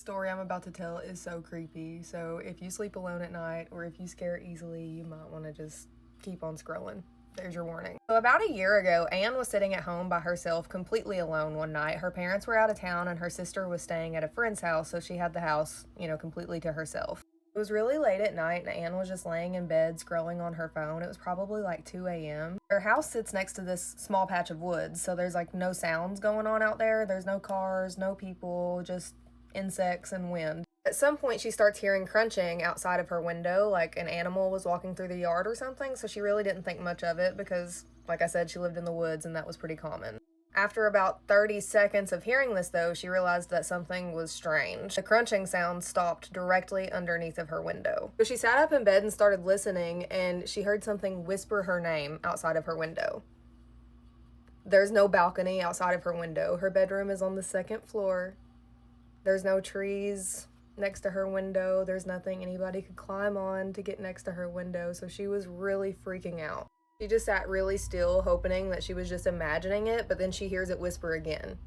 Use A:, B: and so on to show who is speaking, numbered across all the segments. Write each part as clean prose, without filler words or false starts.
A: story I'm about to tell is so creepy, so if you sleep alone at night or if you scare easily, you might want to just keep on scrolling. There's your warning. So about a year ago, Anne was sitting at home by herself, completely alone one night. Her parents were out of town and her sister was staying at a friend's house, so she had the house, completely to herself. It was really late at night and Anne was just laying in bed scrolling on her phone. It was probably like 2 a.m. Her house sits next to this small patch of woods, so there's like no sounds going on out there. There's no cars, no people, just insects and wind. At some point she starts hearing crunching outside of her window, like an animal was walking through the yard or something, so she really didn't think much of it because, like I said, she lived in the woods and that was pretty common. After about 30 seconds of hearing this, though, she realized that something was strange. The crunching sound stopped directly underneath of her window. So she sat up in bed and started listening, and she heard something whisper her name outside of her window. There's no balcony outside of her window. Her bedroom is on the second floor. There's no trees next to her window. There's nothing anybody could climb on to get next to her window, so she was really freaking out. She just sat really still, hoping that she was just imagining it, but then she hears it whisper again.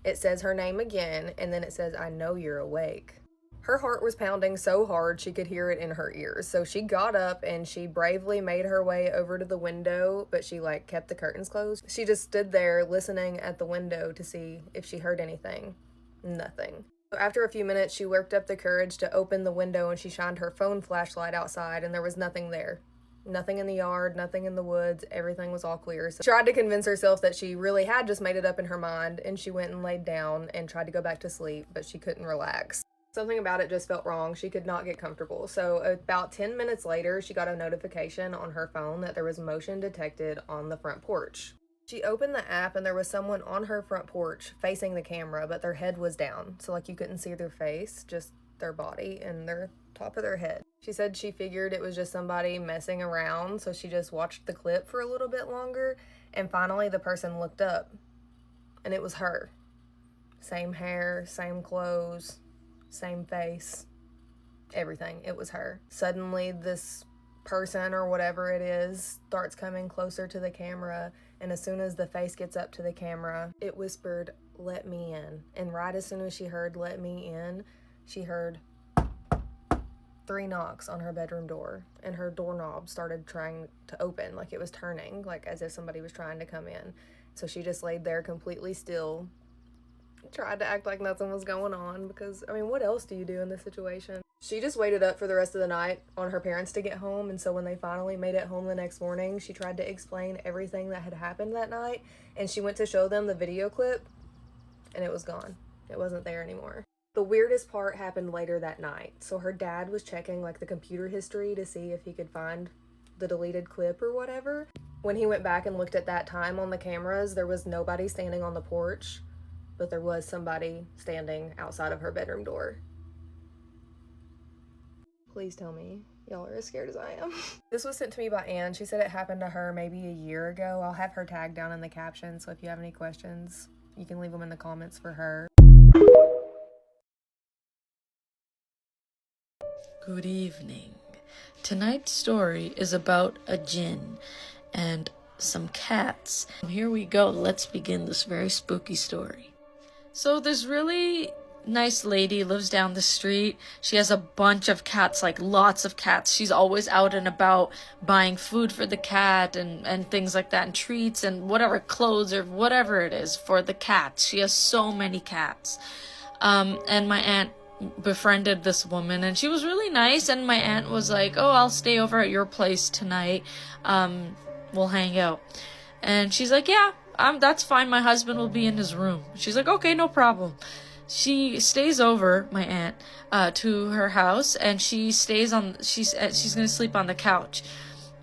A: It says her name again, and then it says, "I know you're awake." Her heart was pounding so hard she could hear it in her ears, so she got up and she bravely made her way over to the window, but she kept the curtains closed. She just stood there listening at the window to see if she heard anything. Nothing. So after a few minutes, she worked up the courage to open the window and she shined her phone flashlight outside, and there was nothing there. Nothing in the yard, nothing in the woods, everything was all clear. So she tried to convince herself that she really had just made it up in her mind, and she went and laid down and tried to go back to sleep, but she couldn't relax. Something about it just felt wrong. She could not get comfortable. So about 10 minutes later, she got a notification on her phone that there was motion detected on the front porch. She opened the app and there was someone on her front porch facing the camera, but their head was down. So you couldn't see their face, just their body and their top of their head. She said she figured it was just somebody messing around, so she just watched the clip for a little bit longer, and finally the person looked up, and it was her. Same hair, same clothes, same face, everything. It was her. Suddenly this person or whatever it is starts coming closer to the camera, and as soon as the face gets up to the camera, it whispered, "Let me in." And right as soon as she heard "let me in," she heard 3 knocks on her bedroom door, and her doorknob started trying to open, like it was turning, like as if somebody was trying to come in. So she just laid there completely still, tried to act like nothing was going on, because, what else do you do in this situation? She just waited up for the rest of the night on her parents to get home, and so when they finally made it home the next morning, she tried to explain everything that had happened that night, and she went to show them the video clip, and it was gone. It wasn't there anymore. The weirdest part happened later that night. So her dad was checking the computer history to see if he could find the deleted clip or whatever. When he went back and looked at that time on the cameras, there was nobody standing on the porch, but there was somebody standing outside of her bedroom door. Please tell me y'all are as scared as I am. This was sent to me by Anne. She said it happened to her maybe a year ago. I'll have her tag down in the caption, so if you have any questions, you can leave them in the comments for her.
B: Good evening. Tonight's story is about a djinn and some cats. Here we go. Let's begin this very spooky story. So this really nice lady lives down the street. She has a bunch of cats, lots of cats. She's always out and about buying food for the cat and things like that, and treats and whatever, clothes or whatever it is for the cats. She has so many cats. And my aunt befriended this woman, and she was really nice, and my aunt was like, "Oh, I'll stay over at your place tonight. We'll hang out." And she's like, "Yeah, that's fine. My husband will be in his room." She's like, "Okay, no problem." She stays over, my aunt, to her house, and she's gonna sleep on the couch.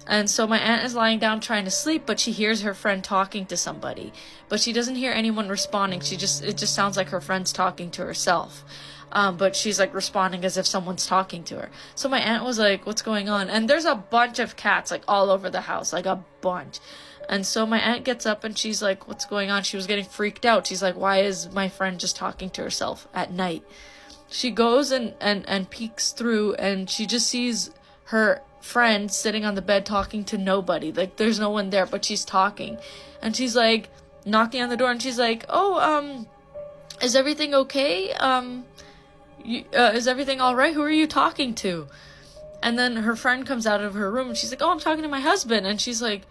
B: And so my aunt is lying down trying to sleep, but she hears her friend talking to somebody, but she doesn't hear anyone responding. It just sounds like her friend's talking to herself. But she's responding as if someone's talking to her. So my aunt was like, "What's going on?" And there's a bunch of cats all over the house, a bunch. And so my aunt gets up and she's like, "What's going on?" She was getting freaked out. She's like, "Why is my friend just talking to herself at night?" She goes and peeks through, and she just sees her friend sitting on the bed talking to nobody. There's no one there, but she's talking. And she's knocking on the door, and she's like, "Oh, is everything okay? Is everything all right? Who are you talking to? And then her friend comes out of her room and she's like, oh, I'm talking to my husband. And she's like,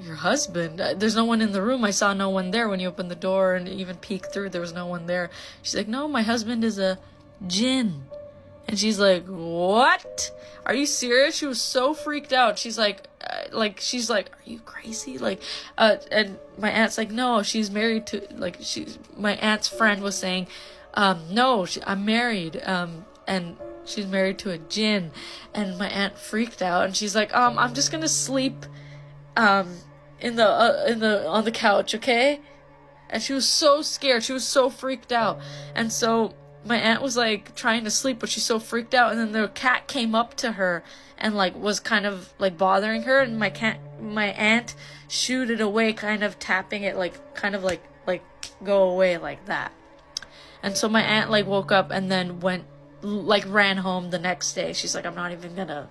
B: your husband? There's no one in the room. I saw no one there when you opened the door and even peeked through. There was no one there. She's like, no, my husband is a jinn. And she's like, what? Are you serious? She was so freaked out. She's like, are you crazy? And my aunt's like, no, she's married to, my aunt's friend was saying, no, I'm married, and she's married to a jinn. And my aunt freaked out, and she's like, I'm just gonna sleep, on the couch, okay? And she was so scared. She was so freaked out. And so my aunt was like trying to sleep, but she's so freaked out. And then the cat came up to her and was kind of bothering her. And my aunt shooed it away, kind of tapping it, go away like that. And so my aunt woke up and then ran home the next day. She's like, I'm not even gonna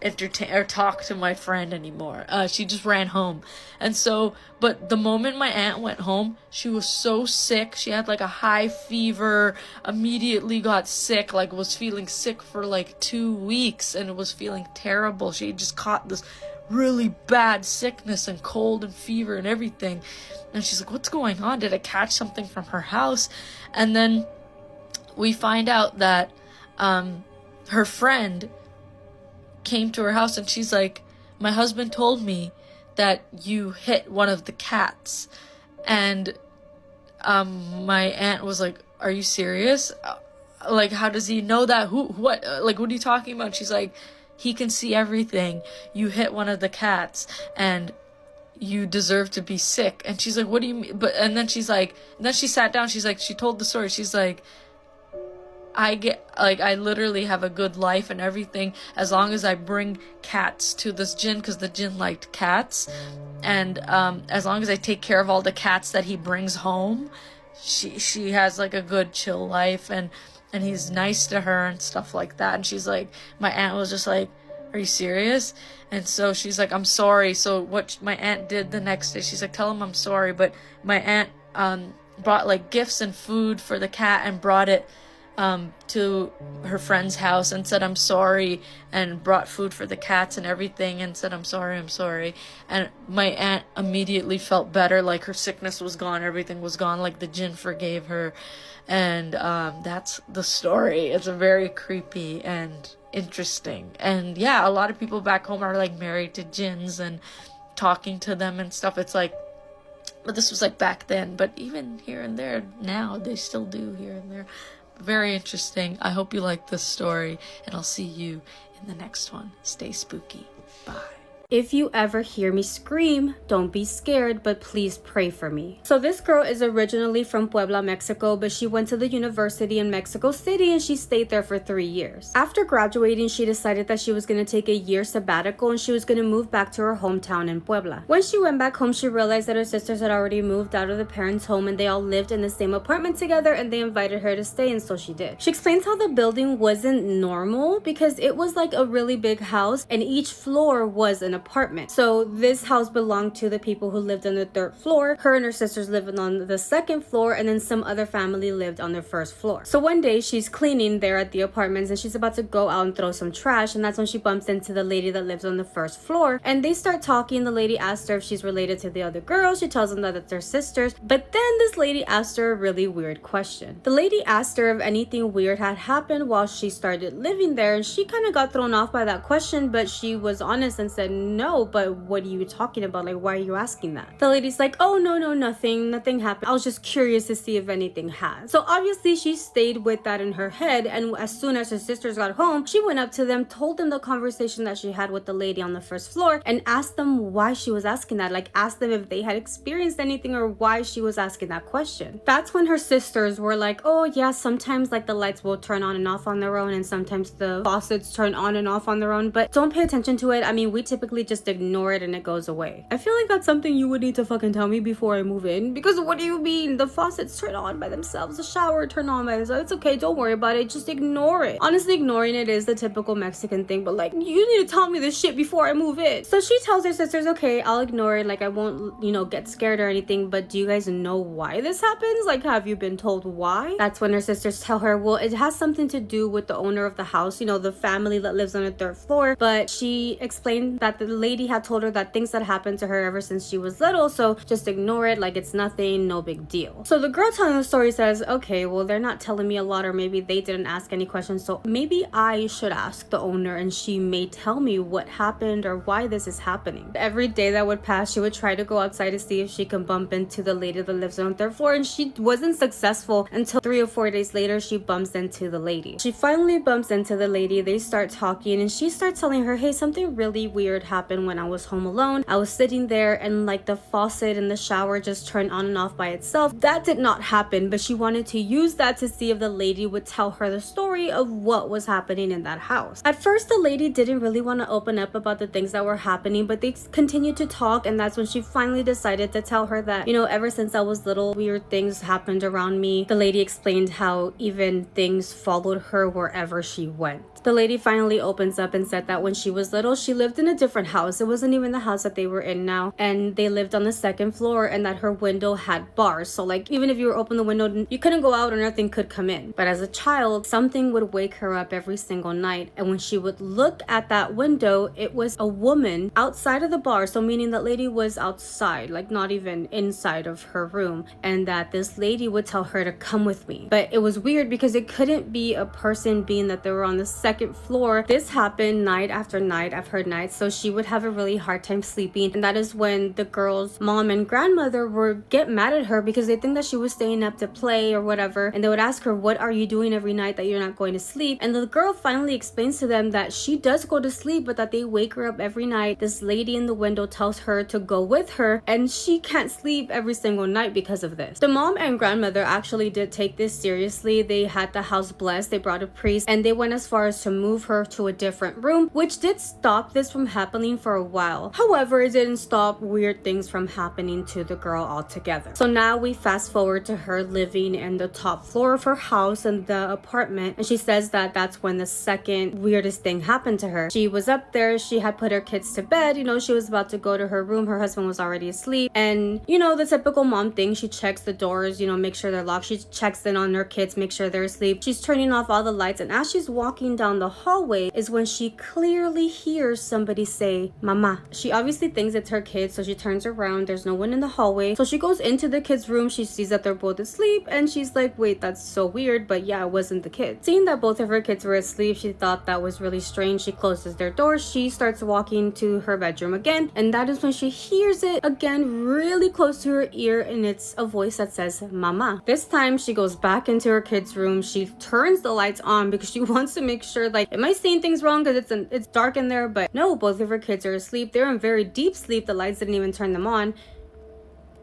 B: entertain or talk to my friend anymore. She just ran home. And so, but the moment my aunt went home, she was so sick. She had a high fever, immediately got sick, was feeling sick for 2 weeks and was feeling terrible. She just caught this really bad sickness and cold and fever and everything. And she's like, what's going on? Did I catch something from her house? And then we find out that her friend came to her house and she's like, my husband told me that you hit one of the cats. And my aunt was like, are you serious? How does he know that? What are you talking about? She's like, he can see everything. You hit one of the cats and you deserve to be sick. And she's like, what do you mean? And then she's like, and then she sat down. She's like, she told the story. She's like, I literally have a good life and everything as long as I bring cats to this jinn, because the jinn liked cats, and as long as I take care of all the cats that he brings home, she has a good chill life, and he's nice to her and stuff like that. And she's like, my aunt was just like, are you serious? And so she's like, I'm sorry. So what my aunt did the next day, she's like, tell him I'm sorry. But my aunt brought gifts and food for the cat and brought it to her friend's house and said, I'm sorry, and brought food for the cats and everything and said, I'm sorry. And my aunt immediately felt better, her sickness was gone, everything was gone, the jinn forgave her. And that's the story. It's a very creepy and interesting. And yeah, a lot of people back home are married to jinns and talking to them and stuff. It's but this was back then, but even here and there now, they still do here and there. Very interesting. I hope you like this story, and I'll see you in the next one. Stay spooky. Bye.
C: If you ever hear me scream, don't be scared, but please pray for me. So this girl is originally from Puebla, Mexico, but she went to the university in Mexico City and she stayed there for 3 years. After graduating, she decided that she was going to take a year sabbatical and she was going to move back to her hometown in Puebla. When she went back home, she realized that her sisters had already moved out of the parents' home and they all lived in the same apartment together, and they invited her to stay, and so she did. She explains how the building wasn't normal because it was a really big house and each floor was an apartment. So this house belonged to the people who lived on the 3rd floor. Her and her sisters lived on the 2nd floor, and then some other family lived on the 1st floor. So one day she's cleaning there at the apartments and she's about to go out and throw some trash, and that's when she bumps into the lady that lives on the 1st floor, and they start talking. The lady asked her if she's related to the other girl. She tells them that it's their sisters, but then this lady asked her a really weird question. The lady asked her if anything weird had happened while she started living there, and she kind of got thrown off by that question, but she was honest and said, no, but what are you talking about? Why are you asking that? The lady's like, oh, no, nothing happened. I was just curious to see if anything has. So obviously she stayed with that in her head, and as soon as her sisters got home, she went up to them, told them the conversation that she had with the lady on the 1st floor, and asked them why she was asking that. Asked them if they had experienced anything or why she was asking that question. That's when her sisters were like, oh yeah, sometimes the lights will turn on and off on their own, and sometimes the faucets turn on and off on their own, but don't pay attention to it. I mean, we typically literally just ignore it and it goes away. I feel like that's something you would need to fucking tell me before I move in, because what do you mean? The faucets turn on by themselves, the shower turn on by themselves. It's okay, don't worry about it, just ignore it. Honestly, ignoring it is the typical Mexican thing, but like, you need to tell me this shit before I move in. So she tells her sisters, okay, I'll ignore it, like I won't, you know, get scared or anything, but do you guys know why this happens? Like, have you been told why? That's when her sisters tell her, well, it has something to do with the owner of the house, you know, the family that lives on the 3rd floor. But she explained that the lady had told her that things that happened to her ever since she was little, so just ignore it, like it's nothing, no big deal. So the girl telling the story says, okay, well, they're not telling me a lot, or maybe they didn't ask any questions, so maybe I should ask the owner and she may tell me what happened or why this is happening. Every day that would pass, she would try to go outside to see if she can bump into the lady that lives on the 3rd floor, and she wasn't successful until 3 or 4 days later. She bumps into the lady. She finally bumps into the lady. They start talking and she starts telling her, hey, something really weird happened when I was home alone. I was sitting there and like the faucet in the shower just turned on and off by itself. That did not happen, but she wanted to use that to see if the lady would tell her the story of what was happening in that house. At first, the lady didn't really want to open up about the things that were happening, but they continued to talk, and that's when she finally decided to tell her that, you know, ever since I was little, weird things happened around me. The lady explained how even things followed her wherever she went. The lady finally opens up and said that when she was little, she lived in a different house. It wasn't even the house that they were in now, and they lived on the 2nd floor, and that her window had bars, so like even if you were open the window, you couldn't go out or nothing could come in. But as a child, something would wake her up every single night, and when she would look at that window, it was a woman outside of the bar, so meaning that lady was outside, like not even inside of her room, and that this lady would tell her to come with me. But it was weird because it couldn't be a person, being that they were on the 2nd floor. This happened night after night after night, so she would have a really hard time sleeping, and that is when the girl's mom and grandmother would get mad at her because they think that she was staying up to play or whatever, and they would ask her, what are you doing every night that you're not going to sleep? And the girl finally explains to them that she does go to sleep, but that they wake her up every night. This lady in the window tells her to go with her, and she can't sleep every single night because of this. The mom and grandmother actually did take this seriously. They had the house blessed, they brought a priest, and they went as far as to move her to a different room, which did stop this from happening for a while. However, it didn't stop weird things from happening to the girl altogether. So now we fast forward to her living in the top floor of her house in the apartment, and she says that that's when the second weirdest thing happened to her. She was up there, she had put her kids to bed, you know, she was about to go to her room, her husband was already asleep, and you know, the typical mom thing, she checks the doors, you know, make sure they're locked, she checks in on her kids, make sure they're asleep, she's turning off all the lights, and as she's walking down the hallway is when she clearly hears somebody say, Mama. She obviously thinks it's her kids, so she turns around, there's no one in the hallway, so she goes into the kids' room, she sees that they're both asleep, and she's like, wait, that's so weird, but yeah, it wasn't the kids. Seeing that both of her kids were asleep, she thought that was really strange. She closes their doors, she starts walking to her bedroom again, and that is when she hears it again really close to her ear, and it's a voice that says, Mama. This time she goes back into her kids' room, she turns the lights on because she wants to make sure, like, am I seeing things wrong because it's dark in there? But no, both of her kids are asleep. They're in very deep sleep. The lights didn't even turn them on.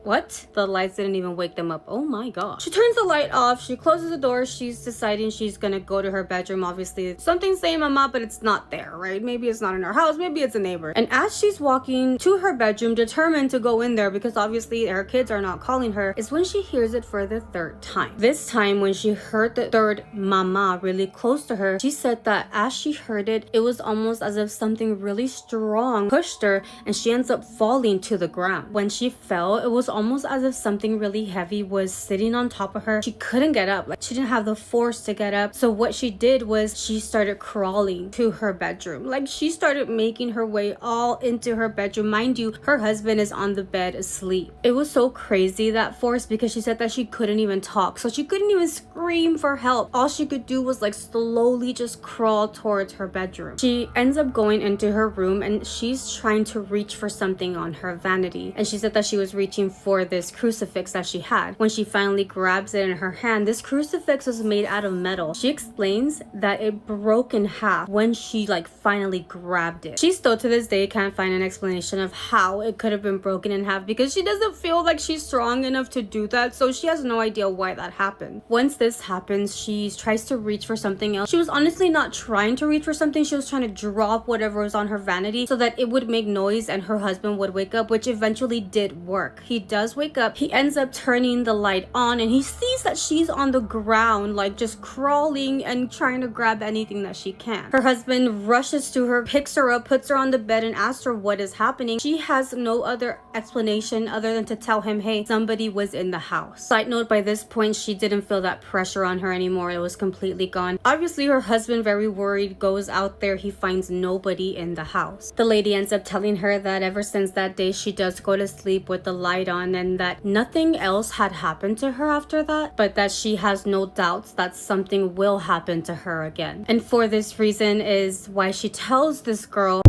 C: What? The lights didn't even wake them up. Oh my god. She turns the light off. She closes the door. She's deciding she's gonna go to her bedroom. Obviously, something's saying Mama, but it's not there, right? Maybe it's not in her house. Maybe it's a neighbor. And as she's walking to her bedroom, determined to go in there because obviously her kids are not calling her, is when she hears it for the 3rd time. This time, when she heard the 3rd Mama really close to her, she said that as she heard it, it was almost as if something really strong pushed her, and she ends up falling to the ground. When she fell, it was almost as if something really heavy was sitting on top of her. She couldn't get up, like she didn't have the force to get up. So what she did was she started crawling to her bedroom. Like she started making her way all into her bedroom. Mind you, her husband is on the bed asleep. It was so crazy, that force, because she said that she couldn't even talk, so she couldn't even scream for help. All she could do was like slowly just crawl towards her bedroom. She ends up going into her room, and she's trying to reach for something on her vanity, and she said that she was reaching for for this crucifix that she had. When she finally grabs it in her hand, this crucifix was made out of metal. She explains that it broke in half when she finally grabbed it. She still to this day can't find an explanation of how it could have been broken in half because she doesn't feel like she's strong enough to do that, so she has no idea why that happened. Once this happens, she tries to reach for something else. She was honestly not trying to reach for something. She was trying to drop whatever was on her vanity so that it would make noise and her husband would wake up, which eventually did work. He does wake up. He ends up turning the light on and he sees that she's on the ground, just crawling and trying to grab anything that she can. Her husband rushes to her, picks her up, puts her on the bed and asks her what is happening. She has no other explanation other than to tell him, hey, somebody was in the house. Side note, by this point, she didn't feel that pressure on her anymore. It was completely gone. Obviously, her husband, very worried, goes out there. He finds nobody in the house. The lady ends up telling her that ever since that day, she does go to sleep with the light on and that nothing else had happened to her after that, but that she has no doubts that something will happen to her again. And for this reason is why she tells this girl.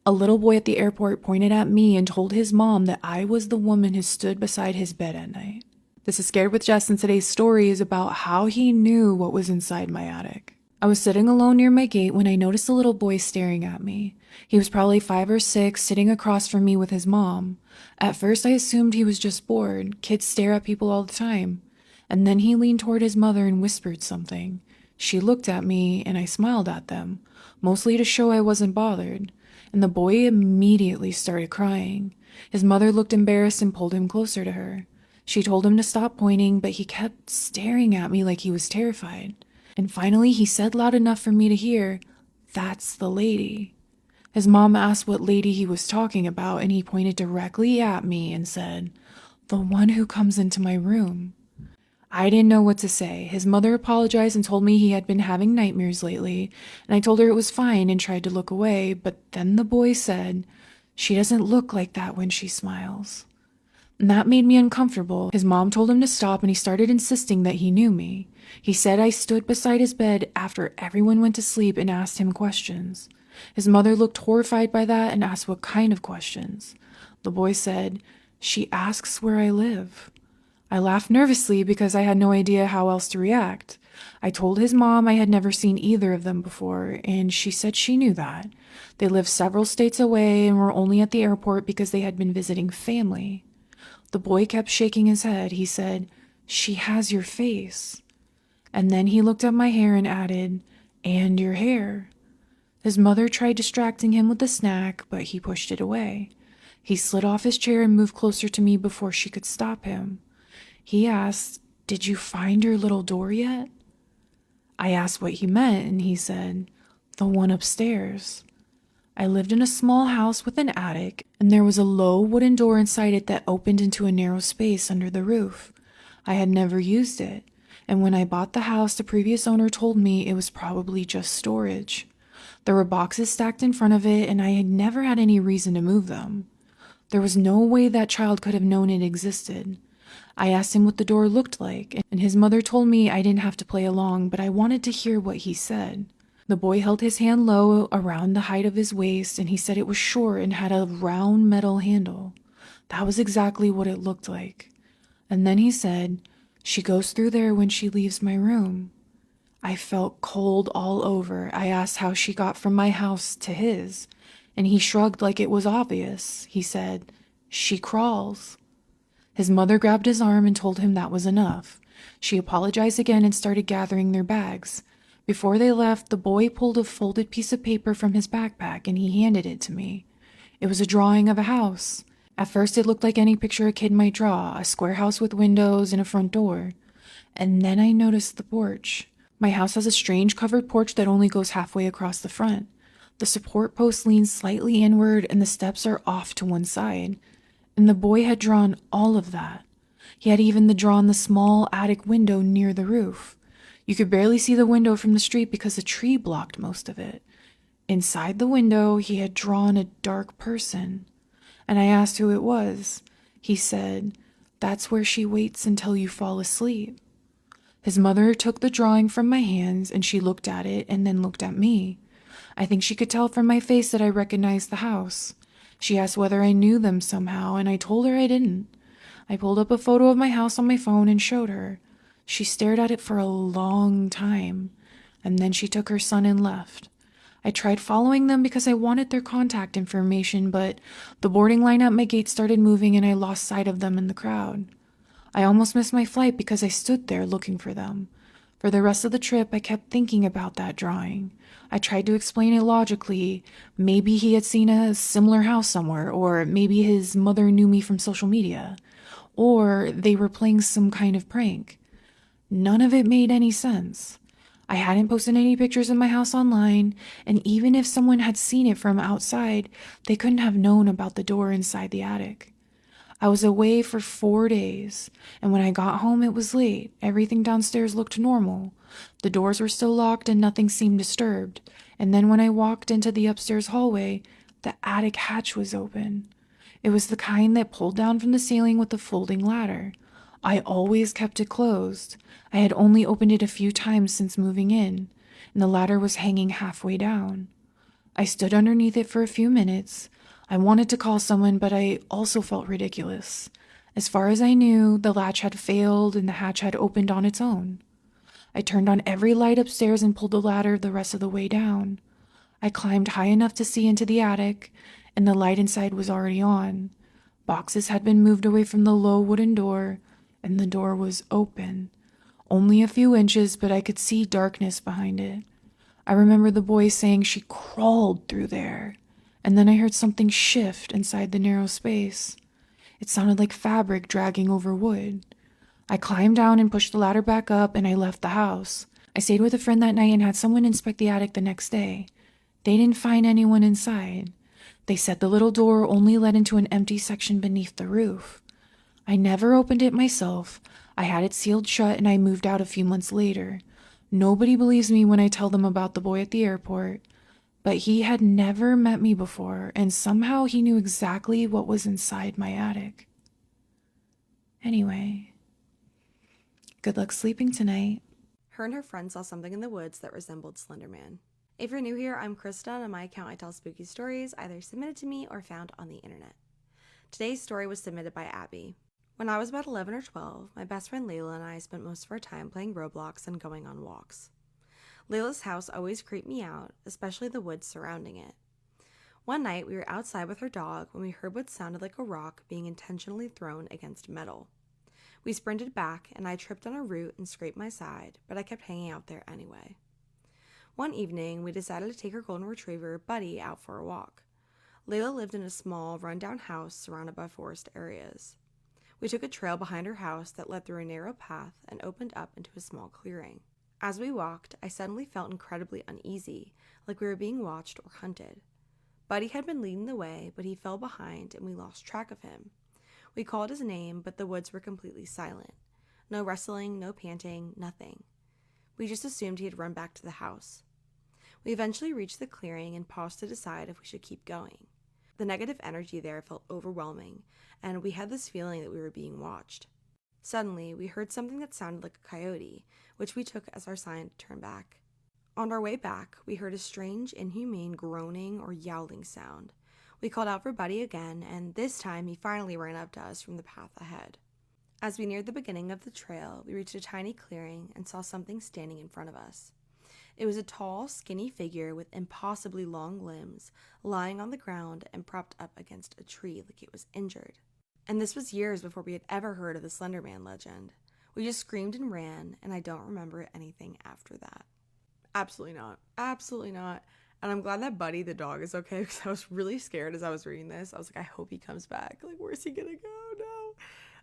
D: A little boy at the airport pointed at me and told his mom that I was the woman who stood beside his bed at night. This is Scared with Jess, and today's story is about how he knew what was inside my attic. I was sitting alone near my gate when I noticed a little boy staring at me. He was probably 5 or 6, sitting across from me with his mom. At first I assumed he was just bored. Kids stare at people all the time. And then he leaned toward his mother and whispered something. She looked at me and I smiled at them, mostly to show I wasn't bothered. And the boy immediately started crying. His mother looked embarrassed and pulled him closer to her. She told him to stop pointing, but he kept staring at me like he was terrified. And finally, he said loud enough for me to hear, "That's the lady." His mom asked what lady he was talking about, and he pointed directly at me and said, "The one who comes into my room." I didn't know what to say. His mother apologized and told me he had been having nightmares lately, and I told her it was fine and tried to look away, but then the boy said, "She doesn't look like that when she smiles." And that made me uncomfortable. His mom told him to stop and he started insisting that he knew me. He said I stood beside his bed after everyone went to sleep and asked him questions. His mother looked horrified by that and asked what kind of questions. The boy said, "She asks where I live." I laughed nervously because I had no idea how else to react. I told his mom I had never seen either of them before, and she said she knew that. They lived several states away and were only at the airport because they had been visiting family. The boy kept shaking his head. He said, "She has your face." And then he looked at my hair and added, "And your hair." His mother tried distracting him with a snack, but he pushed it away. He slid off his chair and moved closer to me before she could stop him. He asked, "Did you find your little door yet?" I asked what he meant, and he said, "The one upstairs." I lived in a small house with an attic, and there was a low wooden door inside it that opened into a narrow space under the roof. I had never used it, and when I bought the house, the previous owner told me it was probably just storage. There were boxes stacked in front of it, and I had never had any reason to move them. There was no way that child could have known it existed. I asked him what the door looked like, and his mother told me I didn't have to play along, but I wanted to hear what he said. The boy held his hand low around the height of his waist, and he said it was short and had a round metal handle. That was exactly what it looked like. And then he said, "She goes through there when she leaves my room." I felt cold all over. I asked how she got from my house to his, and he shrugged like it was obvious. He said, "She crawls." His mother grabbed his arm and told him that was enough. She apologized again and started gathering their bags. Before they left, the boy pulled a folded piece of paper from his backpack and he handed it to me. It was a drawing of a house. At first it looked like any picture a kid might draw, a square house with windows and a front door. And then I noticed the porch. My house has a strange covered porch that only goes halfway across the front. The support post leans slightly inward and the steps are off to one side. And the boy had drawn all of that. He had even drawn the small attic window near the roof. You could barely see the window from the street because a tree blocked most of it. Inside the window, he had drawn a dark person. And I asked who it was. He said, "That's where she waits until you fall asleep." His mother took the drawing from my hands and she looked at it and then looked at me. I think she could tell from my face that I recognized the house. She asked whether I knew them somehow, and I told her I didn't. I pulled up a photo of my house on my phone and showed her. She stared at it for a long time, and then she took her son and left. I tried following them because I wanted their contact information, but the boarding line at my gate started moving and I lost sight of them in the crowd. I almost missed my flight because I stood there looking for them. For the rest of the trip, I kept thinking about that drawing. I tried to explain it logically. Maybe he had seen a similar house somewhere, or maybe his mother knew me from social media, or they were playing some kind of prank. None of it made any sense. I hadn't posted any pictures of my house online, and even if someone had seen it from outside, they couldn't have known about the door inside the attic. I was away for 4 days, and when I got home it was late. Everything downstairs looked normal. The doors were still locked and nothing seemed disturbed. And then when I walked into the upstairs hallway, the attic hatch was open. It was the kind that pulled down from the ceiling with a folding ladder. I always kept it closed. I had only opened it a few times since moving in, and the ladder was hanging halfway down. I stood underneath it for a few minutes. I wanted to call someone, but I also felt ridiculous. As far as I knew, the latch had failed and the hatch had opened on its own. I turned on every light upstairs and pulled the ladder the rest of the way down. I climbed high enough to see into the attic, and the light inside was already on. Boxes had been moved away from the low wooden door, and the door was open. Only a few inches, but I could see darkness behind it. I remember the boy saying she crawled through there, and then I heard something shift inside the narrow space. It sounded like fabric dragging over wood. I climbed down and pushed the ladder back up, and I left the house. I stayed with a friend that night and had someone inspect the attic the next day. They didn't find anyone inside. They said the little door only led into an empty section beneath the roof. I never opened it myself. I had it sealed shut and I moved out a few months later. Nobody believes me when I tell them about the boy at the airport, but he had never met me before, and somehow he knew exactly what was inside my attic. Anyway, good luck sleeping tonight.
E: Her and her friend saw something in the woods that resembled Slender Man. If you're new here, I'm Krista, and on my account I tell spooky stories either submitted to me or found on the internet. Today's story was submitted by Abby. When I was about 11 or 12, my best friend Layla and I spent most of our time playing Roblox and going on walks. Layla's house always creeped me out, especially the woods surrounding it. One night, we were outside with her dog when we heard what sounded like a rock being intentionally thrown against metal. We sprinted back, and I tripped on a root and scraped my side, but I kept hanging out there anyway. One evening, we decided to take our golden retriever, Buddy, out for a walk. Layla lived in a small, run-down house surrounded by forest areas. We took a trail behind her house that led through a narrow path and opened up into a small clearing. As we walked, I suddenly felt incredibly uneasy, like we were being watched or hunted. Buddy had been leading the way, but he fell behind and we lost track of him. We called his name, but the woods were completely silent. No rustling, no panting, nothing. We just assumed he had run back to the house. We eventually reached the clearing and paused to decide if we should keep going. The negative energy there felt overwhelming, and we had this feeling that we were being watched. Suddenly, we heard something that sounded like a coyote, which we took as our sign to turn back. On our way back, we heard a strange, inhumane groaning or yowling sound. We called out for Buddy again, and this time he finally ran up to us from the path ahead. As we neared the beginning of the trail, we reached a tiny clearing and saw something standing in front of us. It was a tall, skinny figure with impossibly long limbs, lying on the ground and propped up against a tree like it was injured. And this was years before we had ever heard of the Slender Man legend. We just screamed and ran, and I don't remember anything after that. Absolutely not. Absolutely not. And I'm glad that Buddy the dog is okay, because I was really scared as I was reading this. I was like, I hope he comes back. Like, where's he gonna go?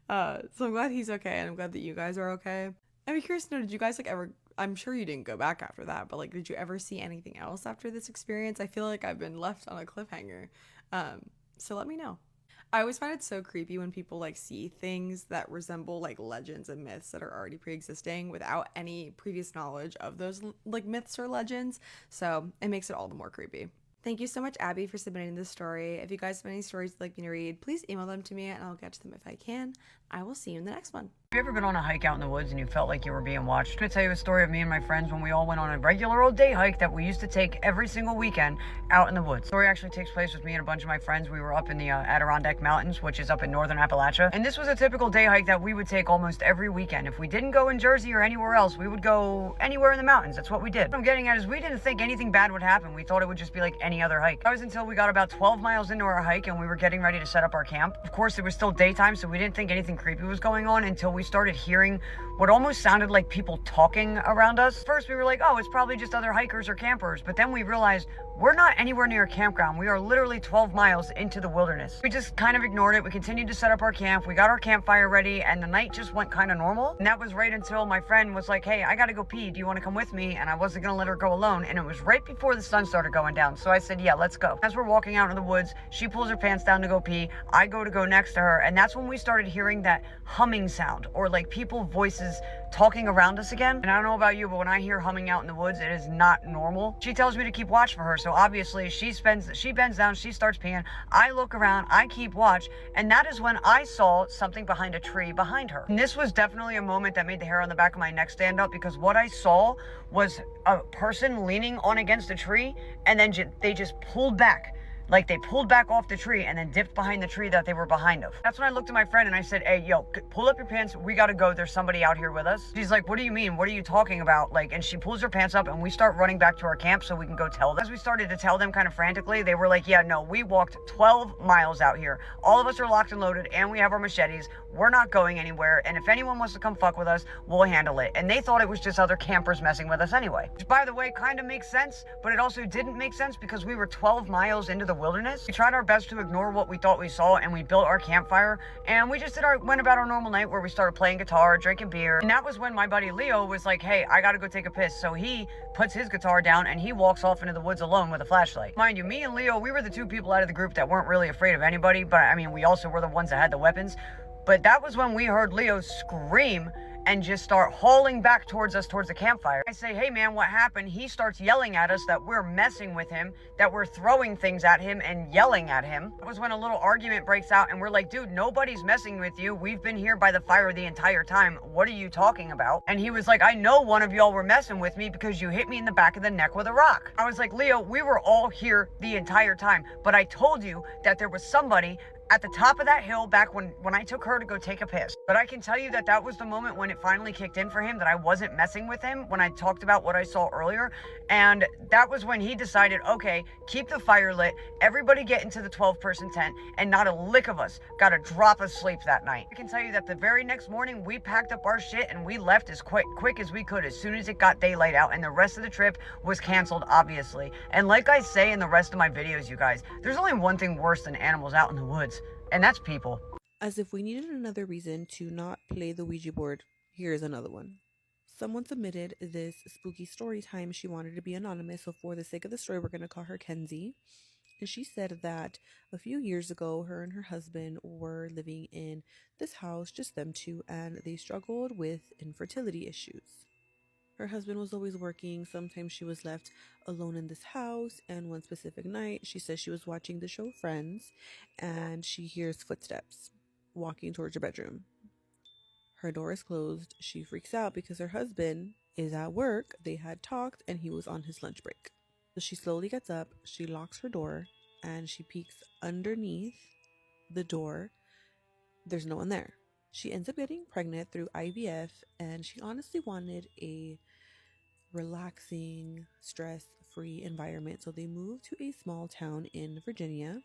E: No. So I'm glad he's okay, and I'm glad that you guys are okay. I'm curious to know, did you guys ever, I'm sure you didn't go back after that, but did you ever see anything else after this experience? I feel like I've been left on a cliffhanger. So let me know. I always find it so creepy when people see things that resemble legends and myths that are already pre-existing without any previous knowledge of those myths or legends. So it makes it all the more creepy. Thank you so much, Abby, for submitting this story. If you guys have any stories you'd like me to read, please email them to me and I'll get to them if I can. I will see you in the next one.
F: Have you ever been on a hike out in the woods and you felt like you were being watched? I'm going to tell you a story of me and my friends when we all went on a regular old day hike that we used to take every single weekend out in the woods. The story actually takes place with me and a bunch of my friends. We were up in the Adirondack Mountains, which is up in northern Appalachia. And this was a typical day hike that we would take almost every weekend. If we didn't go in Jersey or anywhere else, we would go anywhere in the mountains. That's what we did. What I'm getting at is we didn't think anything bad would happen. We thought it would just be like any other hike. That was until we got about 12 miles into our hike and we were getting ready to set up our camp. Of course, it was still daytime, so we didn't think anything creepy was going on until we started hearing what almost sounded like people talking around us. First, we were like, oh, it's probably just other hikers or campers. But then we realized we're not anywhere near a campground. We are literally 12 miles into the wilderness. We just kind of ignored it. We continued to set up our camp. We got our campfire ready, and the night just went kind of normal. And that was right until my friend was like, hey, I gotta go pee. Do you want to come with me? And I wasn't gonna let her go alone. And it was right before the sun started going down. So I said, yeah, let's go. As we're walking out in the woods, she pulls her pants down to go pee. I go to go next to her. And that's when we started hearing that humming sound, or like people voices talking around us again. And I don't know about you, but when I hear humming out in the woods, it is not normal. She tells me to keep watch for her. So obviously she bends down, she starts peeing. I look around, I keep watch. And that is when I saw something behind a tree behind her. And this was definitely a moment that made the hair on the back of my neck stand up, because what I saw was a person leaning on against a tree, and then they just pulled back. Like they pulled back off the tree and then dipped behind the tree that they were behind of. That's when I looked at my friend and I said, hey, yo, pull up your pants. We gotta go. There's somebody out here with us. She's like, what do you mean? What are you talking about? Like, and she pulls her pants up and we start running back to our camp so we can go tell them. As we started to tell them kind of frantically, they were like, yeah, no, we walked 12 miles out here. All of us are locked and loaded and we have our machetes. We're not going anywhere. And if anyone wants to come fuck with us, we'll handle it. And they thought it was just other campers messing with us anyway. Which, by the way, kind of makes sense, but it also didn't make sense because we were 12 miles into the wilderness. We tried our best to ignore what we thought we saw, and we built our campfire, and we just went about our normal night where we started playing guitar, drinking beer. And that was when my buddy Leo was like, hey, I gotta go take a piss. So he puts his guitar down and he walks off into the woods alone with a flashlight. Mind you, me and Leo, we were the two people out of the group that weren't really afraid of anybody, but I mean, we also were the ones that had the weapons. But that was when we heard Leo scream and just start hauling back towards us, towards the campfire. I say, hey man, what happened? He starts yelling at us that we're messing with him, that we're throwing things at him and yelling at him. That was when a little argument breaks out and we're like, dude, nobody's messing with you. We've been here by the fire the entire time. What are you talking about? And he was like, I know one of y'all were messing with me because you hit me in the back of the neck with a rock. I was like, Leo, we were all here the entire time, but I told you that there was somebody at the top of that hill back when I took her to go take a piss. But I can tell you that that was the moment when it finally kicked in for him that I wasn't messing with him, when I talked about what I saw earlier. And that was when he decided, okay, keep the fire lit, everybody get into the 12-person tent, and not a lick of us got a drop of sleep that night. I can tell you that the very next morning we packed up our shit and we left as quick as we could as soon as it got daylight out, and the rest of the trip was canceled, obviously. And like I say in the rest of my videos, you guys, there's only one thing worse than animals out in the woods, and that's people.
G: As if we needed another reason to not play the Ouija board, here's another one. Someone submitted this spooky story time. She wanted to be anonymous, so for the sake of the story, we're going to call her Kenzie. And she said that a few years ago, her and her husband were living in this house, just them two, and they struggled with infertility issues. Her husband was always working. Sometimes she was left alone in this house. And one specific night, she says she was watching the show Friends and she hears footsteps walking towards her bedroom. Her door is closed. She freaks out because her husband is at work. They had talked and he was on his lunch break. So she slowly gets up, she locks her door, and she peeks underneath the door. There's no one there. She ends up getting pregnant through IVF, and she honestly wanted a relaxing, stress-free environment. So they moved to a small town in Virginia,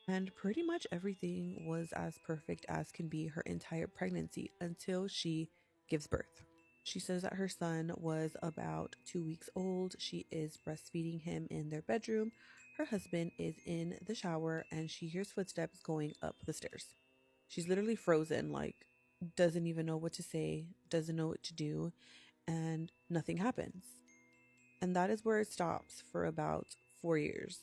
G: and pretty much everything was as perfect as can be her entire pregnancy until she gives birth. She says that her son was about 2 weeks old. She is breastfeeding him in their bedroom. Her husband is in the shower, and she hears footsteps going up the stairs. She's literally frozen, like, doesn't even know what to say, doesn't know what to do, and nothing happens. And that is where it stops for about 4 years.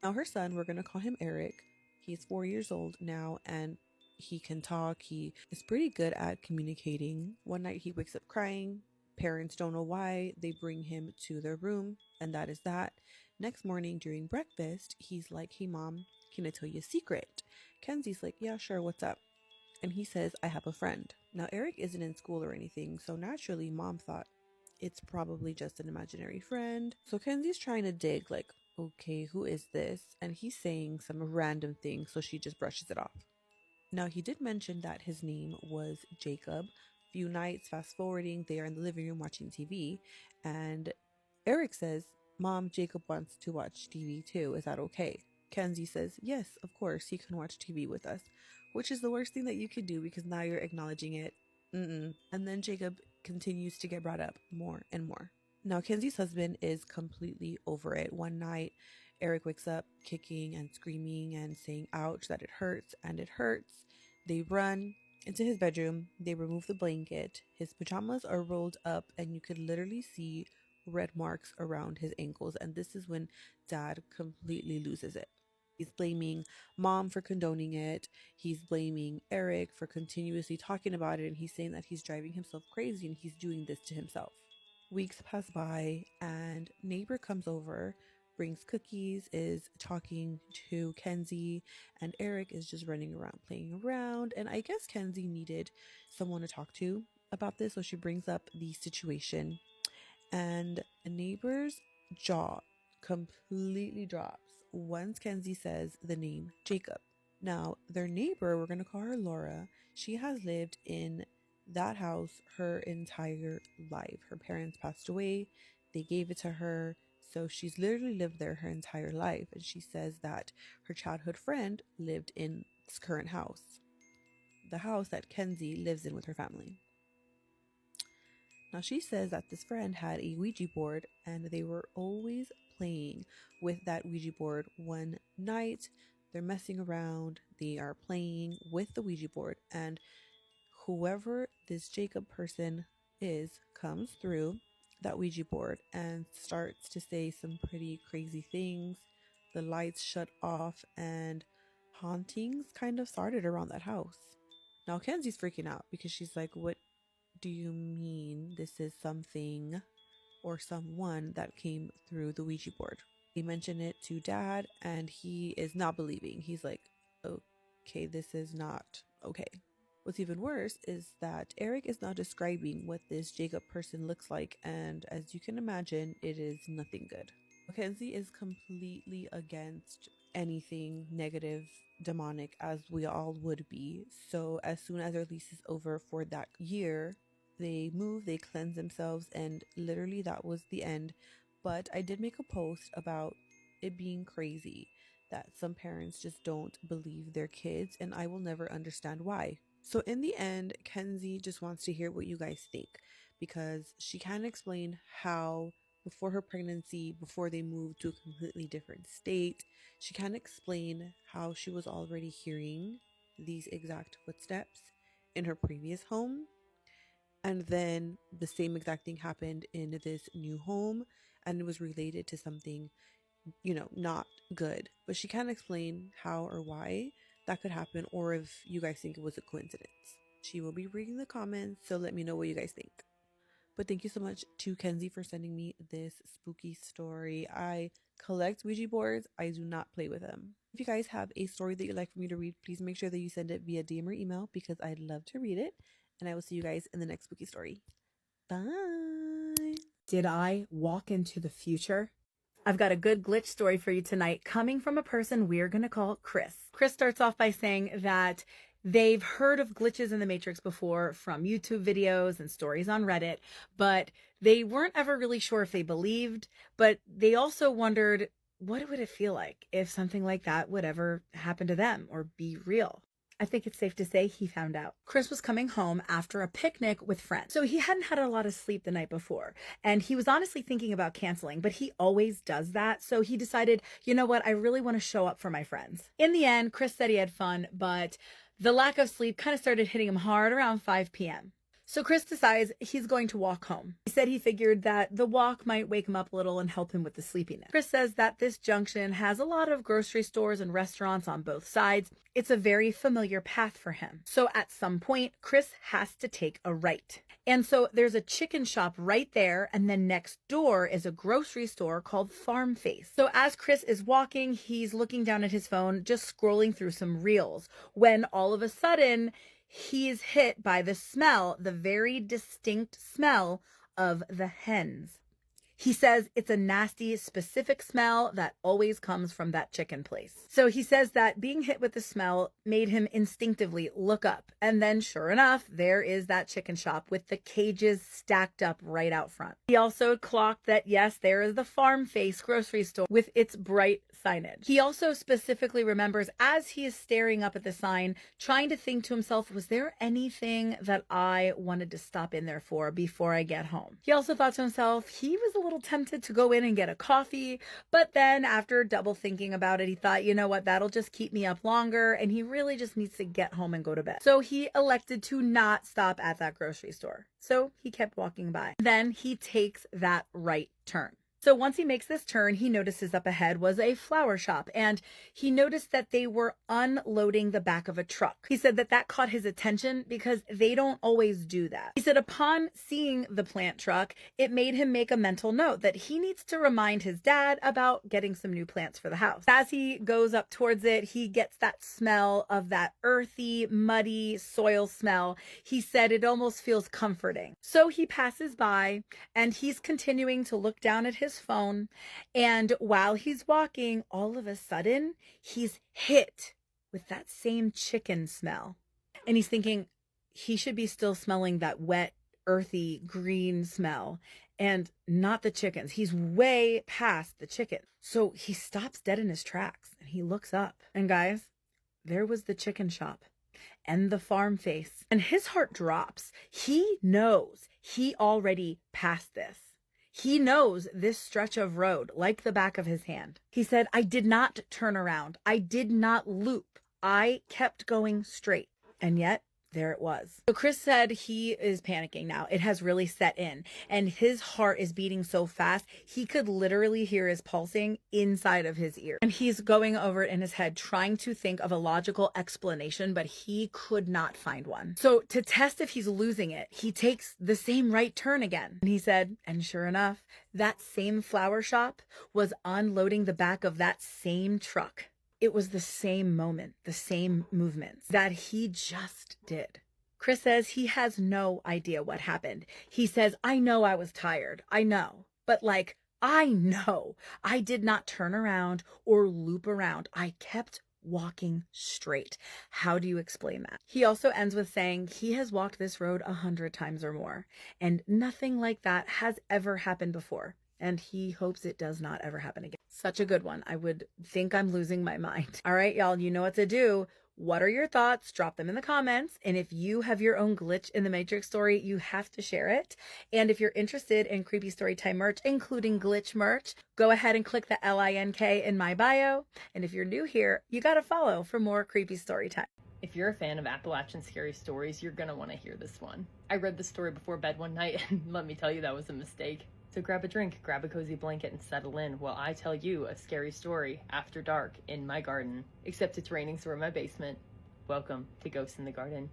G: Now her son, we're going to call him Eric. He's 4 years old now, and he can talk. He is pretty good at communicating. One night he wakes up crying. Parents don't know why. They bring him to their room, and that is that. Next morning during breakfast, he's like, hey mom, can I tell you a secret? Kenzie's like, yeah, sure, what's up? and he says, I have a friend. Now, Eric isn't in school or anything, so naturally, Mom thought it's probably just an imaginary friend. So Kenzie's trying to dig, like, okay, who is this? And he's saying some random thing, so she just brushes it off. Now, he did mention that his name was Jacob. Few nights, fast forwarding, they are in the living room watching TV, and Eric says, Mom, Jacob wants to watch TV too. Is that okay? Kenzie says, yes, of course, he can watch TV with us, which is the worst thing that you could do because now you're acknowledging it. And then Jacob continues to get brought up more and more. Now, Kenzie's husband is completely over it. One night, Eric wakes up kicking and screaming and saying, ouch, that it hurts, and it hurts. They run into his bedroom. They remove the blanket. His pajamas are rolled up, and you could literally see red marks around his ankles. And this is when Dad completely loses it. He's blaming Mom for condoning it. He's blaming Eric for continuously talking about it. And he's saying that he's driving himself crazy and he's doing this to himself. Weeks pass by and neighbor comes over, brings cookies, is talking to Kenzie, and Eric is just running around, playing around. And I guess Kenzie needed someone to talk to about this. So she brings up the situation, and a neighbor's jaw completely drops once Kenzie says the name Jacob. Now, their neighbor, we're going to call her Laura, she has lived in that house her entire life. Her parents passed away, they gave it to her, so she's literally lived there her entire life. And she says that her childhood friend lived in this current house, the house that Kenzie lives in with her family. Now, she says that this friend had a Ouija board and they were always playing with that Ouija board. One night, they're messing around, they are playing with the Ouija board, and whoever this Jacob person is comes through that Ouija board and starts to say some pretty crazy things. The lights shut off and hauntings kind of started around that house. Now, Kenzie's freaking out because she's like, what do you mean this is something or someone that came through the Ouija board? They mention it to Dad and he is not believing. He's like, okay, this is not okay. What's even worse is that Eric is now describing what this Jacob person looks like, and as you can imagine, it is nothing good. Kenzie is completely against anything negative, demonic, as we all would be. So as soon as their lease is over for that year, they move, they cleanse themselves, and literally that was the end. But I did make a post about it being crazy that some parents just don't believe their kids, and I will never understand why. So in the end, Kenzie just wants to hear what you guys think, because she can't explain how before her pregnancy, before they moved to a completely different state, she can't explain how she was already hearing these exact footsteps in her previous home. And then the same exact thing happened in this new home, and it was related to something, not good. But she can't explain how or why that could happen, or if you guys think it was a coincidence. She will be reading the comments, so let me know what you guys think. But thank you so much to Kenzie for sending me this spooky story. I collect Ouija boards. I do not play with them. If you guys have a story that you'd like for me to read, please make sure that you send it via DM or email because I'd love to read it. And I will see you guys in the next spooky story. Bye.
H: Did I walk into the future? I've got a good glitch story for you tonight, coming from a person we're going to call Chris. Chris starts off by saying that they've heard of glitches in the Matrix before from YouTube videos and stories on Reddit, but they weren't ever really sure if they believed, but they also wondered, what would it feel like if something like that would ever happen to them or be real? I think it's safe to say he found out. Chris was coming home after a picnic with friends. So he hadn't had a lot of sleep the night before. And he was honestly thinking about canceling, but he always does that. So he decided, you know what? I really want to show up for my friends. In the end, Chris said he had fun, but the lack of sleep kind of started hitting him hard around 5 p.m. So Chris decides he's going to walk home. He said he figured that the walk might wake him up a little and help him with the sleepiness. Chris says that this junction has a lot of grocery stores and restaurants on both sides. It's a very familiar path for him. So at some point, Chris has to take a right. And so there's a chicken shop right there, and then next door is a grocery store called Farm Face. So as Chris is walking, he's looking down at his phone, just scrolling through some reels, when all of a sudden, he is hit by the smell, the very distinct smell of the hens. He says it's a nasty, specific smell that always comes from that chicken place. So he says that being hit with the smell made him instinctively look up. And then sure enough, there is that chicken shop with the cages stacked up right out front. He also clocked that, yes, there is the Farm Face grocery store with its bright signage. He also specifically remembers as he is staring up at the sign, trying to think to himself, was there anything that I wanted to stop in there for before I get home? He also thought to himself, he was a little tempted to go in and get a coffee, but then after double thinking about it, he thought, you know what, that'll just keep me up longer, and he really just needs to get home and go to bed. So he elected to not stop at that grocery store. So he kept walking by. Then he takes that right turn. So once he makes this turn, he notices up ahead was a flower shop, and he noticed that they were unloading the back of a truck. He said that that caught his attention because they don't always do that. He said upon seeing the plant truck, it made him make a mental note that he needs to remind his dad about getting some new plants for the house. As he goes up towards it, he gets that smell of that earthy, muddy soil smell. He said it almost feels comforting. So he passes by and he's continuing to look down at his phone, and while he's walking, all of a sudden he's hit with that same chicken smell, and he's thinking he should be still smelling that wet, earthy, green smell and not the chickens. He's way past the chicken. So he stops dead in his tracks and he looks up, and guys, there was the chicken shop and the Farm Face, and his heart drops. He knows he already passed this. He knows this stretch of road like the back of his hand. He said, I did not turn around. I did not loop. I kept going straight. And yet, there it was. So Chris said he is panicking now. It has really set in, and his heart is beating so fast, he could literally hear his pulsing inside of his ear. And he's going over it in his head, trying to think of a logical explanation, but he could not find one. So to test if he's losing it, he takes the same right turn again. And he said, and sure enough, that same flower shop was unloading the back of that same truck. It was the same moment, the same movements that he just did. Chris says he has no idea what happened. He says, I know I was tired. I know. But I know I did not turn around or loop around. I kept walking straight. How do you explain that? He also ends with saying he has walked this road 100 times or more, and nothing like that has ever happened before. And he hopes it does not ever happen again. Such a good one. I would think I'm losing my mind. All right, y'all, you know what to do. What are your thoughts? Drop them in the comments. And if you have your own glitch in the Matrix story, you have to share it. And if you're interested in Creepy Storytime merch, including glitch merch, go ahead and click the link in my bio. And if you're new here, you got to follow for more Creepy Storytime.
I: If you're a fan of Appalachian scary stories, you're gonna want to hear this one. I read the story before bed one night, and let me tell you, that was a mistake. So grab a drink, grab a cozy blanket, and settle in while I tell you a scary story after dark in my garden. Except it's raining, so we're in my basement. Welcome to Ghosts in the Garden.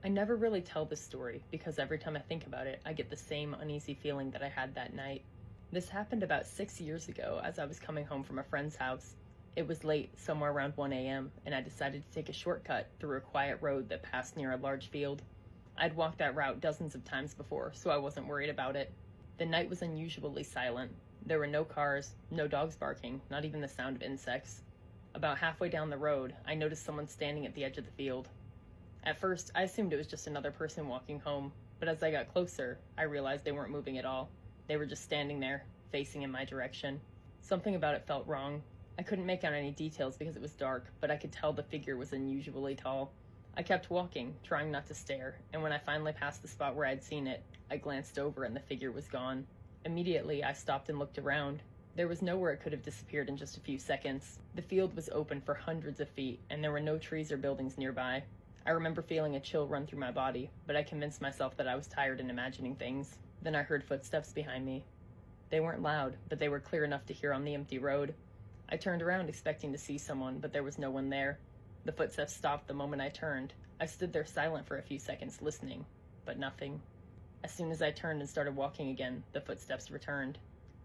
I: I never really tell this story because every time I think about it, I get the same uneasy feeling that I had that night. This happened about 6 years ago as I was coming home from a friend's house. It was late, somewhere around 1 a.m., and I decided to take a shortcut through a quiet road that passed near a large field. I'd walked that route dozens of times before, so I wasn't worried about it. The night was unusually silent. There were no cars, no dogs barking, not even the sound of insects. About halfway down the road, I noticed someone standing at the edge of the field. At first, I assumed it was just another person walking home, but as I got closer, I realized they weren't moving at all. They were just standing there, facing in my direction. Something about it felt wrong. I couldn't make out any details because it was dark, but I could tell the figure was unusually tall. I kept walking, trying not to stare, and when I finally passed the spot where I'd seen it, I glanced over and the figure was gone. Immediately, I stopped and looked around. There was nowhere it could have disappeared in just a few seconds. The field was open for hundreds of feet, and there were no trees or buildings nearby. I remember feeling a chill run through my body, but I convinced myself that I was tired and imagining things. Then I heard footsteps behind me. They weren't loud, but they were clear enough to hear on the empty road. I turned around expecting to see someone, but there was no one there. The footsteps stopped the moment I turned. I stood there silent for a few seconds, listening, but nothing. As soon as I turned and started walking again, the footsteps returned.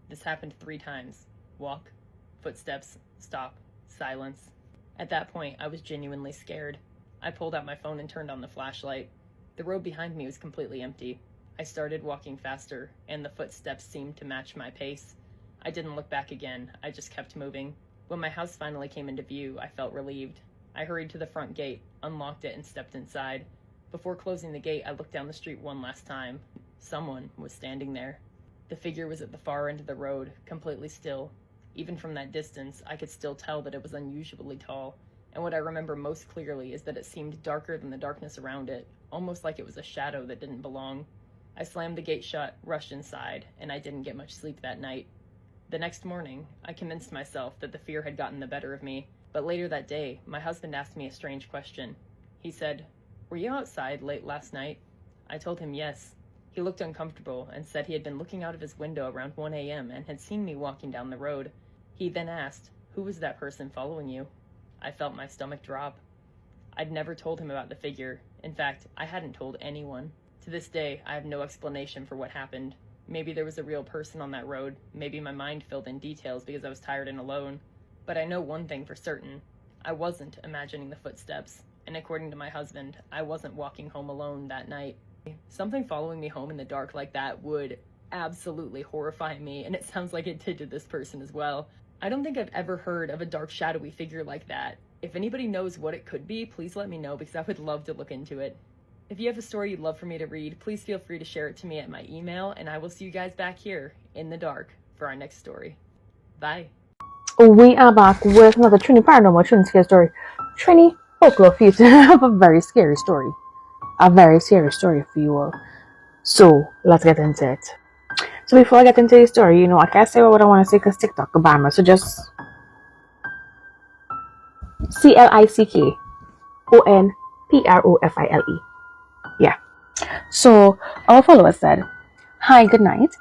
I: This happened 3 times. Walk, footsteps, stop, silence. At that point, I was genuinely scared. I pulled out my phone and turned on the flashlight. The road behind me was completely empty. I started walking faster, and the footsteps seemed to match my pace. I didn't look back again, I just kept moving. When my house finally came into view, I felt relieved. I hurried to the front gate, unlocked it, and stepped inside. Before closing the gate, I looked down the street one last time. Someone was standing there. The figure was at the far end of the road, completely still. Even from that distance, I could still tell that it was unusually tall. And what I remember most clearly is that it seemed darker than the darkness around it, almost like it was a shadow that didn't belong. I slammed the gate shut, rushed inside, and I didn't get much sleep that night. The next morning, I convinced myself that the fear had gotten the better of me, but later that day, my husband asked me a strange question. He said, "Were you outside late last night?" I told him yes. He looked uncomfortable and said he had been looking out of his window around 1 a.m. and had seen me walking down the road. He then asked, "Who was that person following you?" I felt my stomach drop. I'd never told him about the figure. In fact, I hadn't told anyone. To this day, I have no explanation for what happened. Maybe there was a real person on that road. Maybe my mind filled in details because I was tired and alone. But I know one thing for certain. I wasn't imagining the footsteps. And according to my husband, I wasn't walking home alone that night. Something following me home in the dark like that would absolutely horrify me, and it sounds like it did to this person as well. I don't think I've ever heard of a dark, shadowy figure like that. If anybody knows what it could be, please let me know because I would love to look into it. If you have a story you'd love for me to read, please feel free to share it to me at my email, and I will see you guys back here in the dark for our next story. Bye.
J: We are back with another Trini Paranormal, Trini Scary Story. Trini, folklore for you to have a very scary story. A very serious story for you all. So, let's get into it. So before I get into the story, I can't say what I want to say because TikTok could ban me. So just CLICKONPROFILE. Yeah. So our follower said, "Hi, good night.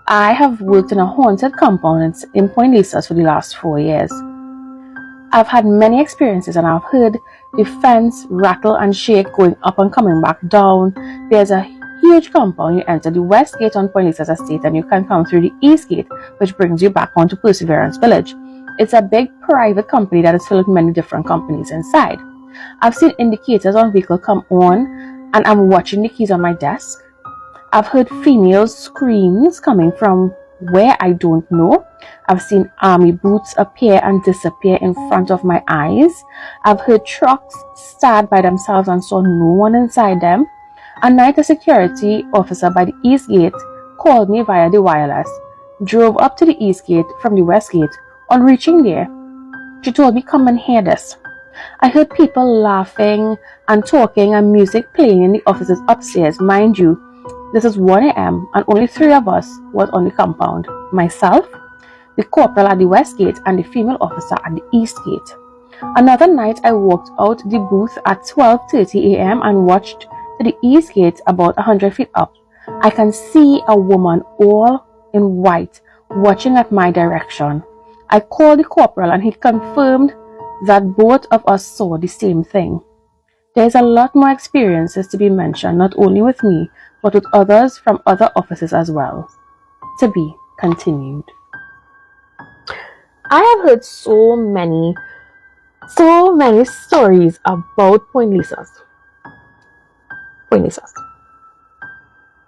J: I have worked in a haunted compound in Point Lisa for the last 4 years. I've had many experiences and I've heard the fence rattle and shake going up and coming back down. There's a huge compound. You enter the west gate on Point Lisa's estate and you can come through the east gate, which brings you back onto Perseverance Village. It's a big private company that is filled with many different companies inside. I've seen indicators on vehicle come on and I'm watching the keys on my desk. I've heard female screams coming from where I don't know. I've seen army boots appear and disappear in front of my eyes. I've heard trucks start by themselves and saw no one inside them. A night, a security officer by the east gate called me via the wireless, drove up to the east gate from the west gate. On reaching there, she told me, 'Come and hear this.' I heard people laughing and talking and music playing in the offices upstairs. Mind you, this is 1 a.m. and only 3 of us was on the compound. Myself, the corporal at the west gate, and the female officer at the east gate. Another night, I walked out the booth at 12:30 a.m. and watched to the east gate about 100 feet up. I can see a woman all in white watching at my direction. I called the corporal and he confirmed that both of us saw the same thing. There's a lot more experiences to be mentioned, not only with me, but with others from other offices as well. To be continued." I have heard so many stories about Point Lisas.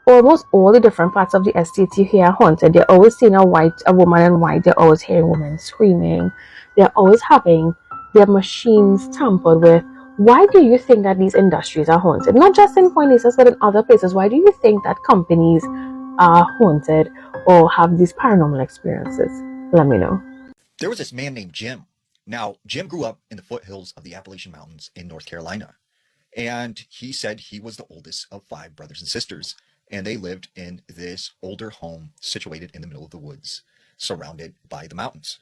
J: Almost all the different parts of the estate you hear haunted. They're always seeing a woman in white. They're always hearing women screaming. They're always having their machines tampered with. Why do you think that these industries are haunted? Not just in Point Lisas, but in other places. Why do you think that companies are haunted or have these paranormal experiences? Let me know.
K: There was this man named Jim. Now, Jim grew up in the foothills of the Appalachian Mountains in North Carolina. And he said he was the oldest of 5 brothers and sisters. And they lived in this older home situated in the middle of the woods, surrounded by the mountains.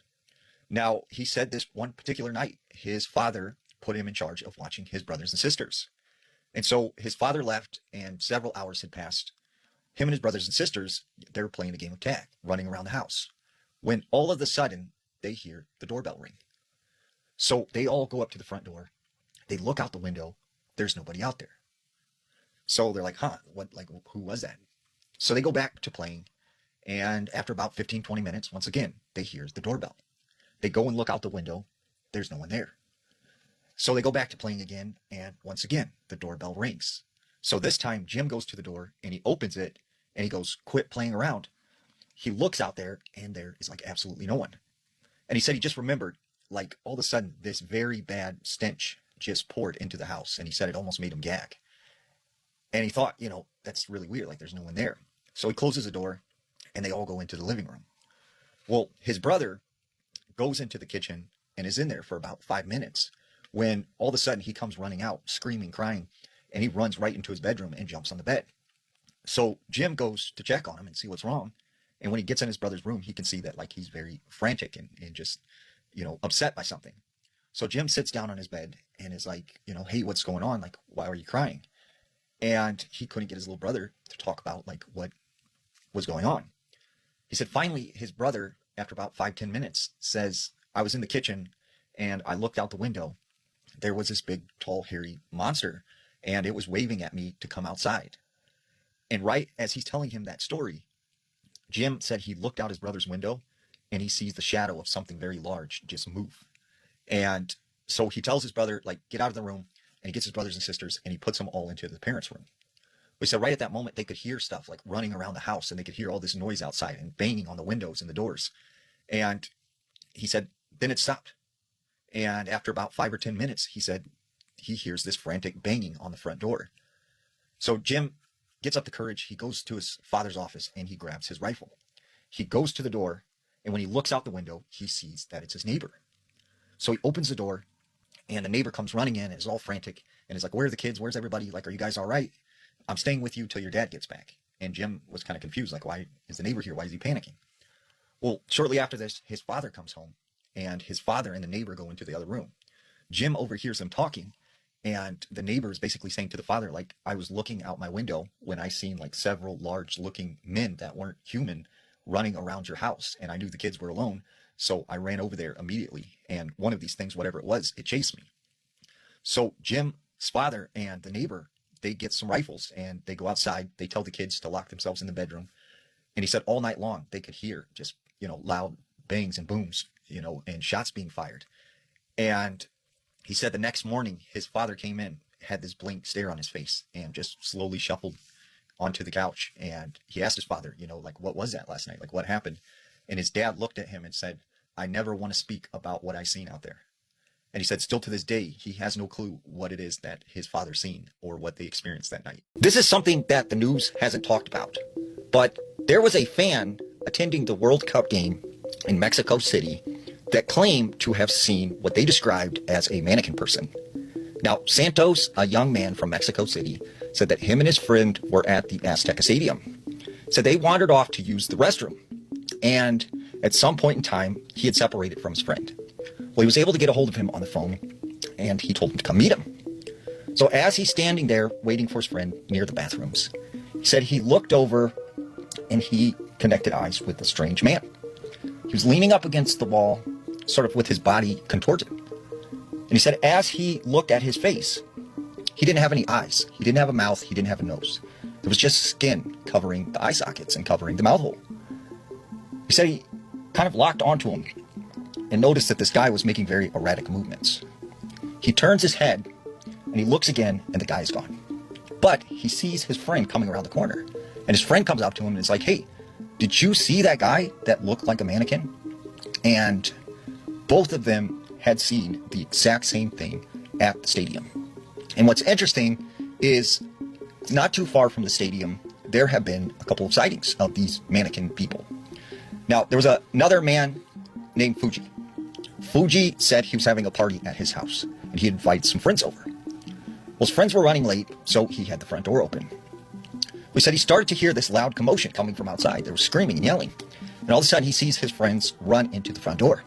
K: Now, he said this one particular night, his father put him in charge of watching his brothers and sisters. And so his father left and several hours had passed. Him and his brothers and sisters, they were playing a game of tag, running around the house, when all of a sudden they hear the doorbell ring. So they all go up to the front door. They look out the window. There's nobody out there. So they're like, who was that? So they go back to playing. And after about 15, 20 minutes, once again, they hear the doorbell. They go and look out the window. There's no one there. So they go back to playing again, and once again, the doorbell rings. So this time, Jim goes to the door, and he opens it, and he goes, "Quit playing around." He looks out there, and there is like absolutely no one. And he said he just remembered, like all of a sudden, this very bad stench just poured into the house. And he said it almost made him gag. And he thought, that's really weird. Like there's no one there. So he closes the door, and they all go into the living room. Well, his brother goes into the kitchen and is in there for about 5 minutes when all of a sudden he comes running out, screaming, crying, and he runs right into his bedroom and jumps on the bed. So Jim goes to check on him and see what's wrong. And when he gets in his brother's room, he can see that like he's very frantic and just, upset by something. So Jim sits down on his bed and is like, "Hey, what's going on? Like, why are you crying?" And he couldn't get his little brother to talk about like what was going on. He said finally his brother, after about 5-10 minutes, says, "I was in the kitchen and I looked out the window. There was this big, tall, hairy monster, and it was waving at me to come outside." And right as he's telling him that story, Jim said he looked out his brother's window and he sees the shadow of something very large just move. And so he tells his brother, like, get out of the room, and he gets his brothers and sisters and he puts them all into the parents' room. We said right at that moment, they could hear stuff like running around the house, and they could hear all this noise outside and banging on the windows and the doors. And he said, then it stopped. And after about 5 or 10 minutes, he said he hears this frantic banging on the front door. So Jim gets up the courage. He goes to his father's office and he grabs his rifle. He goes to the door, and when he looks out the window, he sees that it's his neighbor. So he opens the door, and the neighbor comes running in and is all frantic and is like, "Where are the kids? Where's everybody? Like, are you guys all right? I'm staying with you till your dad gets back." And Jim was kind of confused, like, why is the neighbor here? Why is he panicking? Well, shortly after this, his father comes home, and his father and the neighbor go into the other room. Jim overhears them talking, and the neighbor is basically saying to the father, like, "I was looking out my window when I seen like several large looking men that weren't human running around your house, and I knew the kids were alone. So I ran over there immediately, and one of these things, whatever it was, it chased me." So Jim's father and the neighbor, they get some rifles and they go outside. They tell the kids to lock themselves in the bedroom. And he said all night long, they could hear just, loud bangs and booms, and shots being fired. And he said the next morning, his father came in, had this blank stare on his face, and just slowly shuffled onto the couch. And he asked his father, like, what was that last night? Like, what happened? And his dad looked at him and said, "I never want to speak about what I seen out there." And he said still to this day, he has no clue what it is that his father seen or what they experienced that night. This is something that the news hasn't talked about, but there was a fan attending the World Cup game in Mexico City that claimed to have seen what they described as a mannequin person. Now, Santos, a young man from Mexico City, said that him and his friend were at the Azteca Stadium. Said they wandered off to use the restroom. And at some point in time, he had separated from his friend. Well, he was able to get a hold of him on the phone, and he told him to come meet him. So as he's standing there waiting for his friend near the bathrooms, he said he looked over and he connected eyes with a strange man. He was leaning up against the wall, sort of with his body contorted. And he said as he looked at his face, he didn't have any eyes. He didn't have a mouth. He didn't have a nose. There was just skin covering the eye sockets and covering the mouth hole. He said he kind of locked onto him and noticed that this guy was making very erratic movements. He turns his head and he looks again, and the guy is gone. But he sees his friend coming around the corner, and his friend comes up to him and is like, "Hey, did you see that guy that looked like a mannequin?" And both of them had seen the exact same thing at the stadium. And what's interesting is not too far from the stadium, there have been a couple of sightings of these mannequin people. Now, there was another man named Fuji. Fuji said he was having a party at his house, and he invited some friends over. Well, his friends were running late, so he had the front door open. We said he started to hear this loud commotion coming from outside. There was screaming and yelling. And all of a sudden, he sees his friends run into the front door.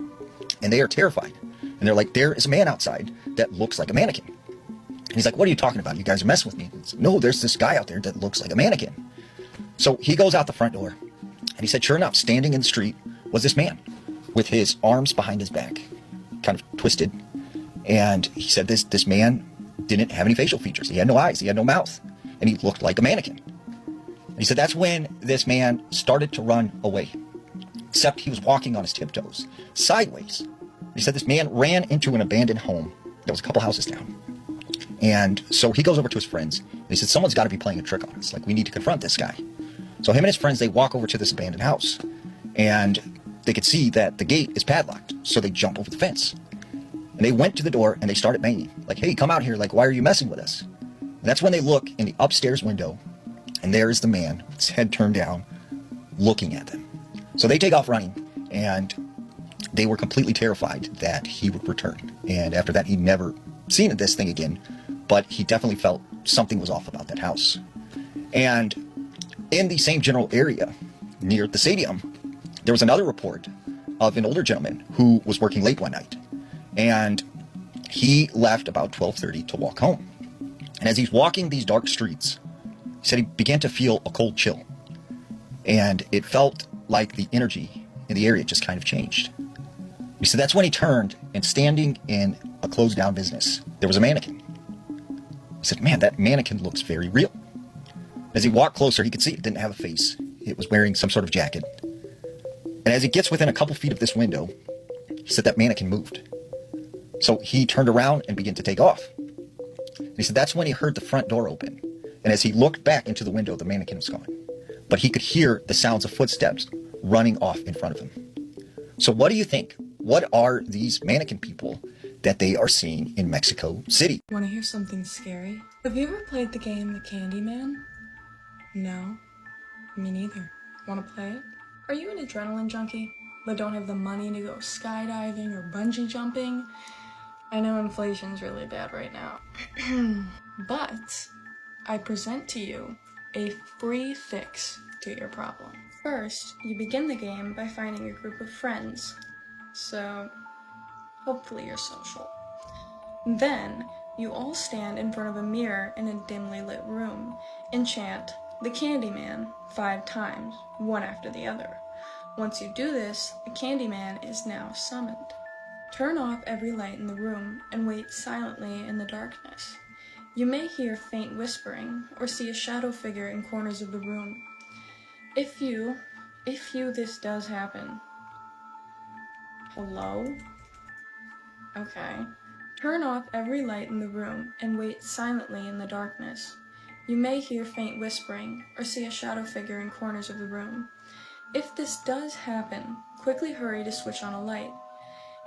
K: And they are terrified. And they're like, "There is a man outside that looks like a mannequin." And he's like, "What are you talking about? You guys are messing with me." Said, "No, there's this guy out there that looks like a mannequin." So he goes out the front door. And he said, sure enough, standing in the street was this man with his arms behind his back, kind of twisted. And he said this man didn't have any facial features. He had no eyes. He had no mouth. And he looked like a mannequin. And he said that's when this man started to run away, except he was walking on his tiptoes, sideways. He said this man ran into an abandoned home that was a couple houses down. And so he goes over to his friends, and he said, someone's got to be playing a trick on us. Like, we need to confront this guy. So him and his friends, they walk over to this abandoned house, and they could see that the gate is padlocked. So they jump over the fence. And they went to the door, and they started banging. Like, hey, come out here. Like, why are you messing with us? And that's when they look in the upstairs window, and there is the man, his head turned down, looking at them. So they take off running, and they were completely terrified that he would return. And after that, he'd never seen this thing again, but he definitely felt something was off about that house. And in the same general area near the stadium, there was another report of an older gentleman who was working late one night. And he left about 12:30 to walk home. And as he's walking these dark streets, he said he began to feel a cold chill. And it felt like the energy in the area just kind of changed. He said that's when he turned, and standing in a closed down business, there was a mannequin. He said, man, that mannequin looks very real. As he walked closer, he could see it didn't have a face. It was wearing some sort of jacket. And as he gets within a couple feet of this window, he said that mannequin moved. So he turned around and began to take off. And he said that's when he heard the front door open. And as he looked back into the window, the mannequin was gone. But he could hear the sounds of footsteps running off in front of him. So what do you think? What are these mannequin people that they are seeing in Mexico City?
L: Want to hear something scary? Have you ever played the game The Candyman? No? Me neither. Want to play it? Are you an adrenaline junkie, but don't have the money to go skydiving or bungee jumping? I know inflation's really bad right now. But I present to you a free fix to your problem. First, you begin the game by finding a group of friends. So, hopefully you're social. Then, you all stand in front of a mirror in a dimly lit room and chant the Candyman 5 times, one after the other. Once you do this, the Candyman is now summoned. Turn off every light in the room and wait silently in the darkness. You may hear faint whispering or see a shadow figure in corners of the room. If this does happen. Hello? Okay. Turn off every light in the room and wait silently in the darkness. You may hear faint whispering or see a shadow figure in corners of the room. If this does happen, quickly hurry to switch on a light.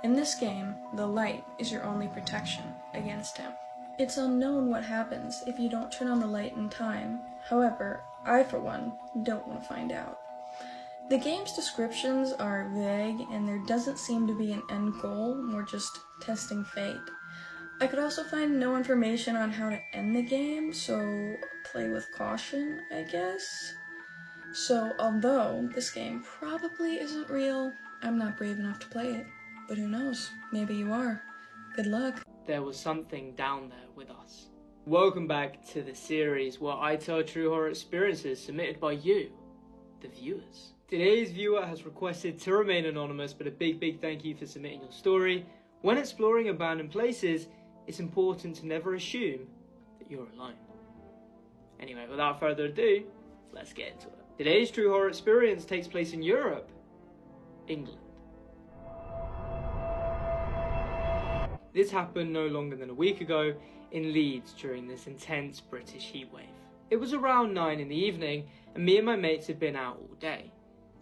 L: In this game, the light is your only protection against him. It's unknown what happens if you don't turn on the light in time. However, I, for one, don't want to find out. The game's descriptions are vague, and there doesn't seem to be an end goal, more just testing fate. I could also find no information on how to end the game, so play with caution, I guess. So, although this game probably isn't real, I'm not brave enough to play it. But who knows? Maybe you are. Good luck.
M: There was something down there with us. Welcome back to the series where I tell true horror experiences submitted by you, the viewers. Today's viewer has requested to remain anonymous, but a big thank you for submitting your story. When exploring abandoned places, it's important to never assume that you're alone. Anyway, without further ado, let's get into it. Today's true horror experience takes place in Europe, England. This happened no longer than a week ago in Leeds during this intense British heatwave. It was around 9 in the evening, and me and my mates had been out all day.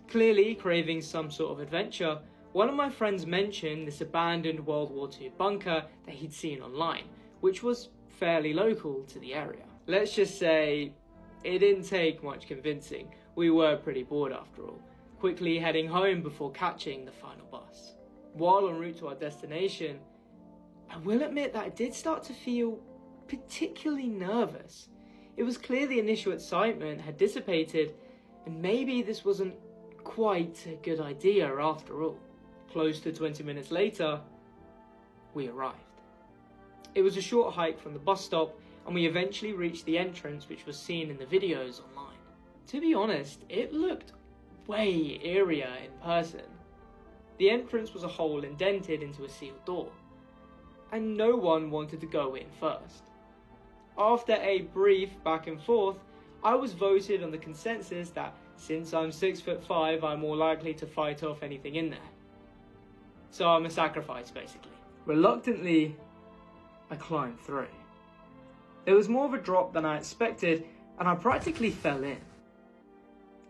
M: Clearly craving some sort of adventure, one of my friends mentioned this abandoned World War II bunker that he'd seen online, which was fairly local to the area. Let's just say, it didn't take much convincing. We were pretty bored after all, quickly heading home before catching the final bus. While en route to our destination, I will admit that I did start to feel particularly nervous. It was clear the initial excitement had dissipated, and maybe this wasn't quite a good idea after all. Close to 20 minutes later, we arrived. It was a short hike from the bus stop, and we eventually reached the entrance which was seen in the videos online. To be honest, it looked way eerier in person. The entrance was a hole indented into a sealed door, and no one wanted to go in first. After a brief back and forth, I was voted on the consensus that since I'm 6'5", I'm more likely to fight off anything in there. So I'm a sacrifice, basically. Reluctantly, I climbed through. There was more of a drop than I expected, and I practically fell in.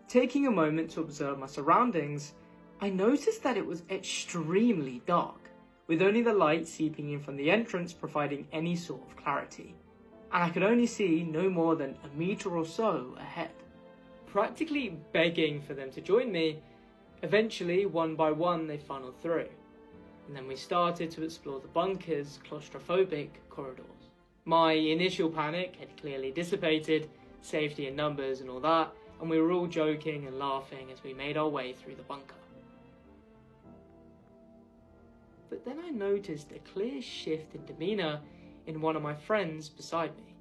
M: Taking a moment to observe my surroundings, I noticed that it was extremely dark, with only the light seeping in from the entrance providing any sort of clarity, and I could only see no more than a meter or so ahead. Practically begging for them to join me, eventually, one by one, they funneled through, and then we started to explore the bunker's claustrophobic corridors. My initial panic had clearly dissipated, safety in numbers and all that, and we were all joking and laughing as we made our way through the bunker. But then I noticed a clear shift in demeanour in one of my friends beside me.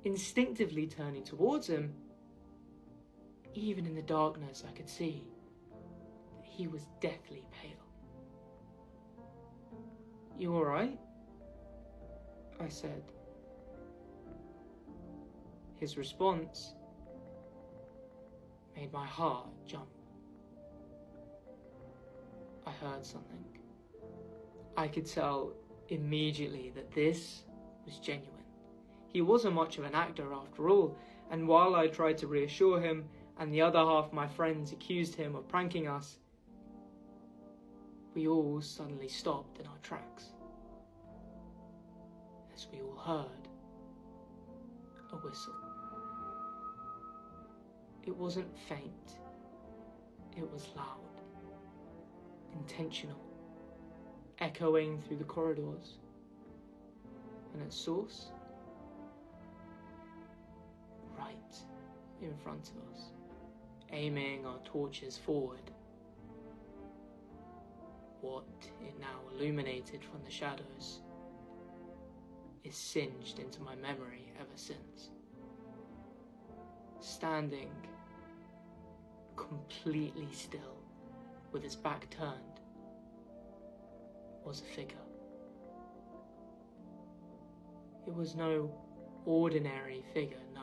M: Instinctively turning towards him, even in the darkness I could see that he was deathly pale. "You alright?" I said. His response made my heart jump. I heard something. I could tell immediately that this was genuine. He wasn't much of an actor after all, and while I tried to reassure him and the other half of my friends accused him of pranking us, we all suddenly stopped in our tracks as we all heard a whistle. It wasn't faint, it was loud, intentional, echoing through the corridors, and its source, right in front of us, aiming our torches forward. What it now illuminated from the shadows is singed into my memory ever since. Standing completely still, with its back turned, was a figure. It was no ordinary figure, no.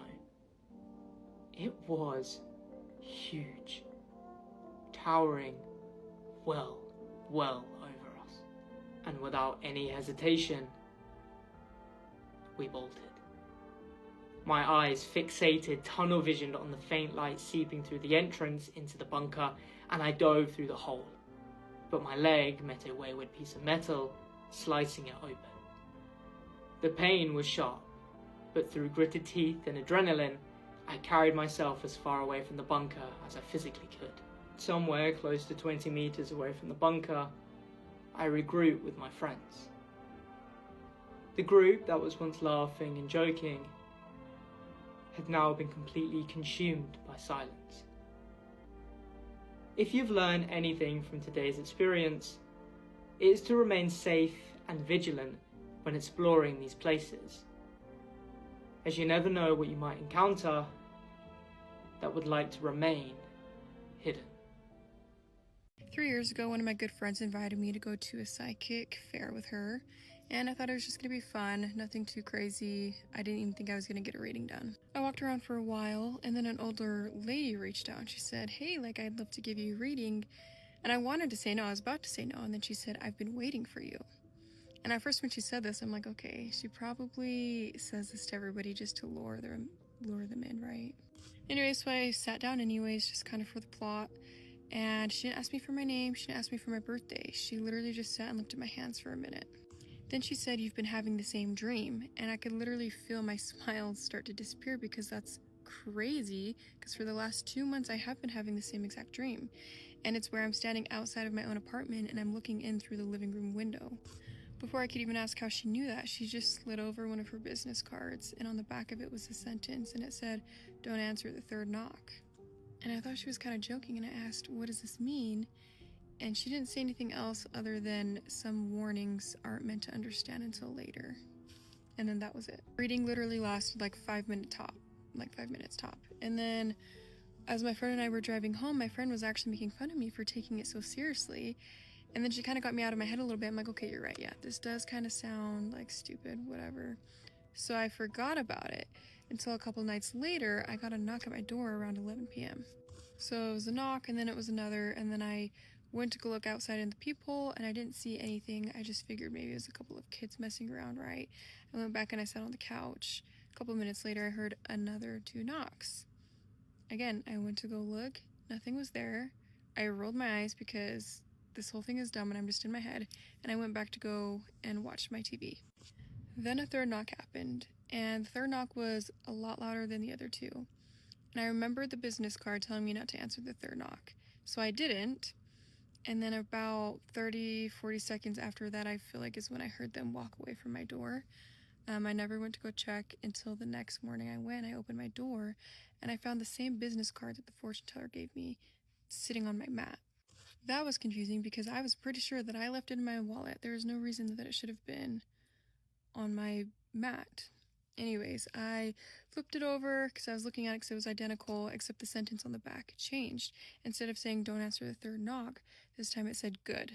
M: It was huge, towering well over us. And without any hesitation, we bolted. My eyes fixated, tunnel visioned on the faint light seeping through the entrance into the bunker, and I dove through the hole. But my leg met a wayward piece of metal, slicing it open. The pain was sharp, but through gritted teeth and adrenaline, I carried myself as far away from the bunker as I physically could. Somewhere close to 20 meters away from the bunker, I regrouped with my friends. The group that was once laughing and joking had now been completely consumed by silence. If you've learned anything from today's experience, it is to remain safe and vigilant when exploring these places, as you never know what you might encounter that would like to remain hidden.
N: 3 years ago, one of my good friends invited me to go to a psychic fair with her, and I thought it was just gonna be fun, nothing too crazy. I didn't even think I was gonna get a reading done. I walked around for a while, and then an older lady reached out and she said, "Hey, I'd love to give you a reading." And I wanted to say no, I was about to say no, and then she said, "I've been waiting for you." And at first when she said this, I'm like, okay, she probably says this to everybody just to lure them in, right? Anyway, so I sat down anyways, just kind of for the plot. And she didn't ask me for my name, she didn't ask me for my birthday. She literally just sat and looked at my hands for a minute. Then she said, "You've been having the same dream." And I could literally feel my smile start to disappear because that's crazy. Because for the last 2 months, I have been having the same exact dream. And it's where I'm standing outside of my own apartment and I'm looking in through the living room window. Before I could even ask how she knew that, she just slid over one of her business cards, and on the back of it was a sentence, and it said, "Don't answer the third knock." And I thought she was kind of joking, and I asked, "What does this mean?" And she didn't say anything else other than some warnings aren't meant to understand until later. And then that was it. Reading literally lasted like 5 minutes top. And then as my friend and I were driving home, my friend was actually making fun of me for taking it so seriously. And then she kind of got me out of my head a little bit. I'm like, okay, you're right. Yeah, this does kind of sound like stupid, whatever. So I forgot about it until a couple nights later, I got a knock at my door around 11 p.m. So it was a knock, and then it was another, and then I went to go look outside in the peephole and I didn't see anything. I just figured maybe it was a couple of kids messing around, right? I went back and I sat on the couch. A couple minutes later, I heard another 2 knocks. Again, I went to go look. Nothing was there. I rolled my eyes because this whole thing is dumb and I'm just in my head. And I went back to go and watch my TV. Then a third knock happened. And the third knock was a lot louder than the other 2. And I remembered the business card telling me not to answer the third knock. So I didn't. And then about 30-40 seconds after that, I feel like is when I heard them walk away from my door. I never went to go check until the next morning. I opened my door, and I found the same business card that the fortune teller gave me sitting on my mat. That was confusing because I was pretty sure that I left it in my wallet. There was no reason that it should have been on my mat. Anyways, I flipped it over because I was looking at it because it was identical, except the sentence on the back changed. Instead of saying don't answer the third knock, this time it said good.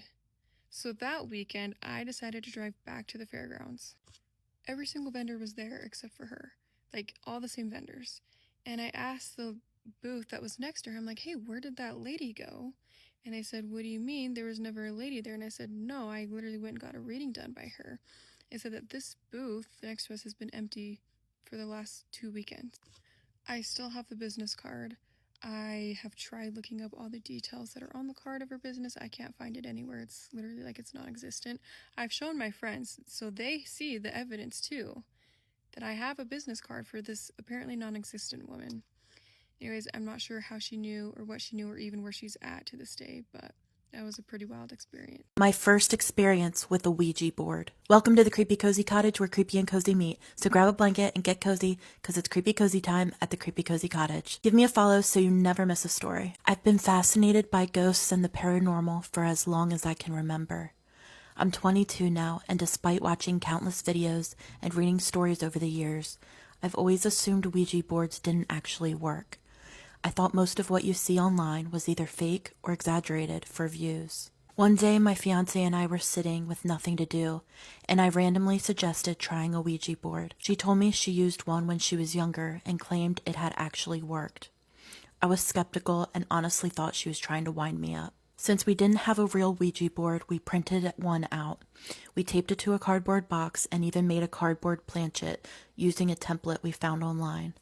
N: So that weekend, I decided to drive back to the fairgrounds. Every single vendor was there except for her, like all the same vendors. And I asked the booth that was next to her, I'm like, hey, where did that lady go? And they said, what do you mean? There was never a lady there. And I said, no, I literally went and got a reading done by her. They said that this booth next to us has been empty for the last 2 weekends. I still have the business card. I have tried looking up all the details that are on the card of her business. I can't find it anywhere. It's literally like it's non-existent. I've shown my friends, so they see the evidence too, that I have a business card for this apparently non-existent woman. Anyways, I'm not sure how she knew or what she knew or even where she's at to this day, but that was a pretty wild experience.
O: My first experience with a Ouija board. Welcome to the Creepy Cozy Cottage where creepy and cozy meet. So grab a blanket and get cozy because it's creepy cozy time at the Creepy Cozy Cottage. Give me a follow so you never miss a story. I've been fascinated by ghosts and the paranormal for as long as I can remember. I'm 22 now, and despite watching countless videos and reading stories over the years, I've always assumed Ouija boards didn't actually work. I thought most of what you see online was either fake or exaggerated for views. One day, my fiance and I were sitting with nothing to do, and I randomly suggested trying a Ouija board. She told me she used one when she was younger and claimed it had actually worked. I was skeptical and honestly thought she was trying to wind me up. Since we didn't have a real Ouija board, we printed one out. We taped it to a cardboard box and even made a cardboard planchet using a template we found online.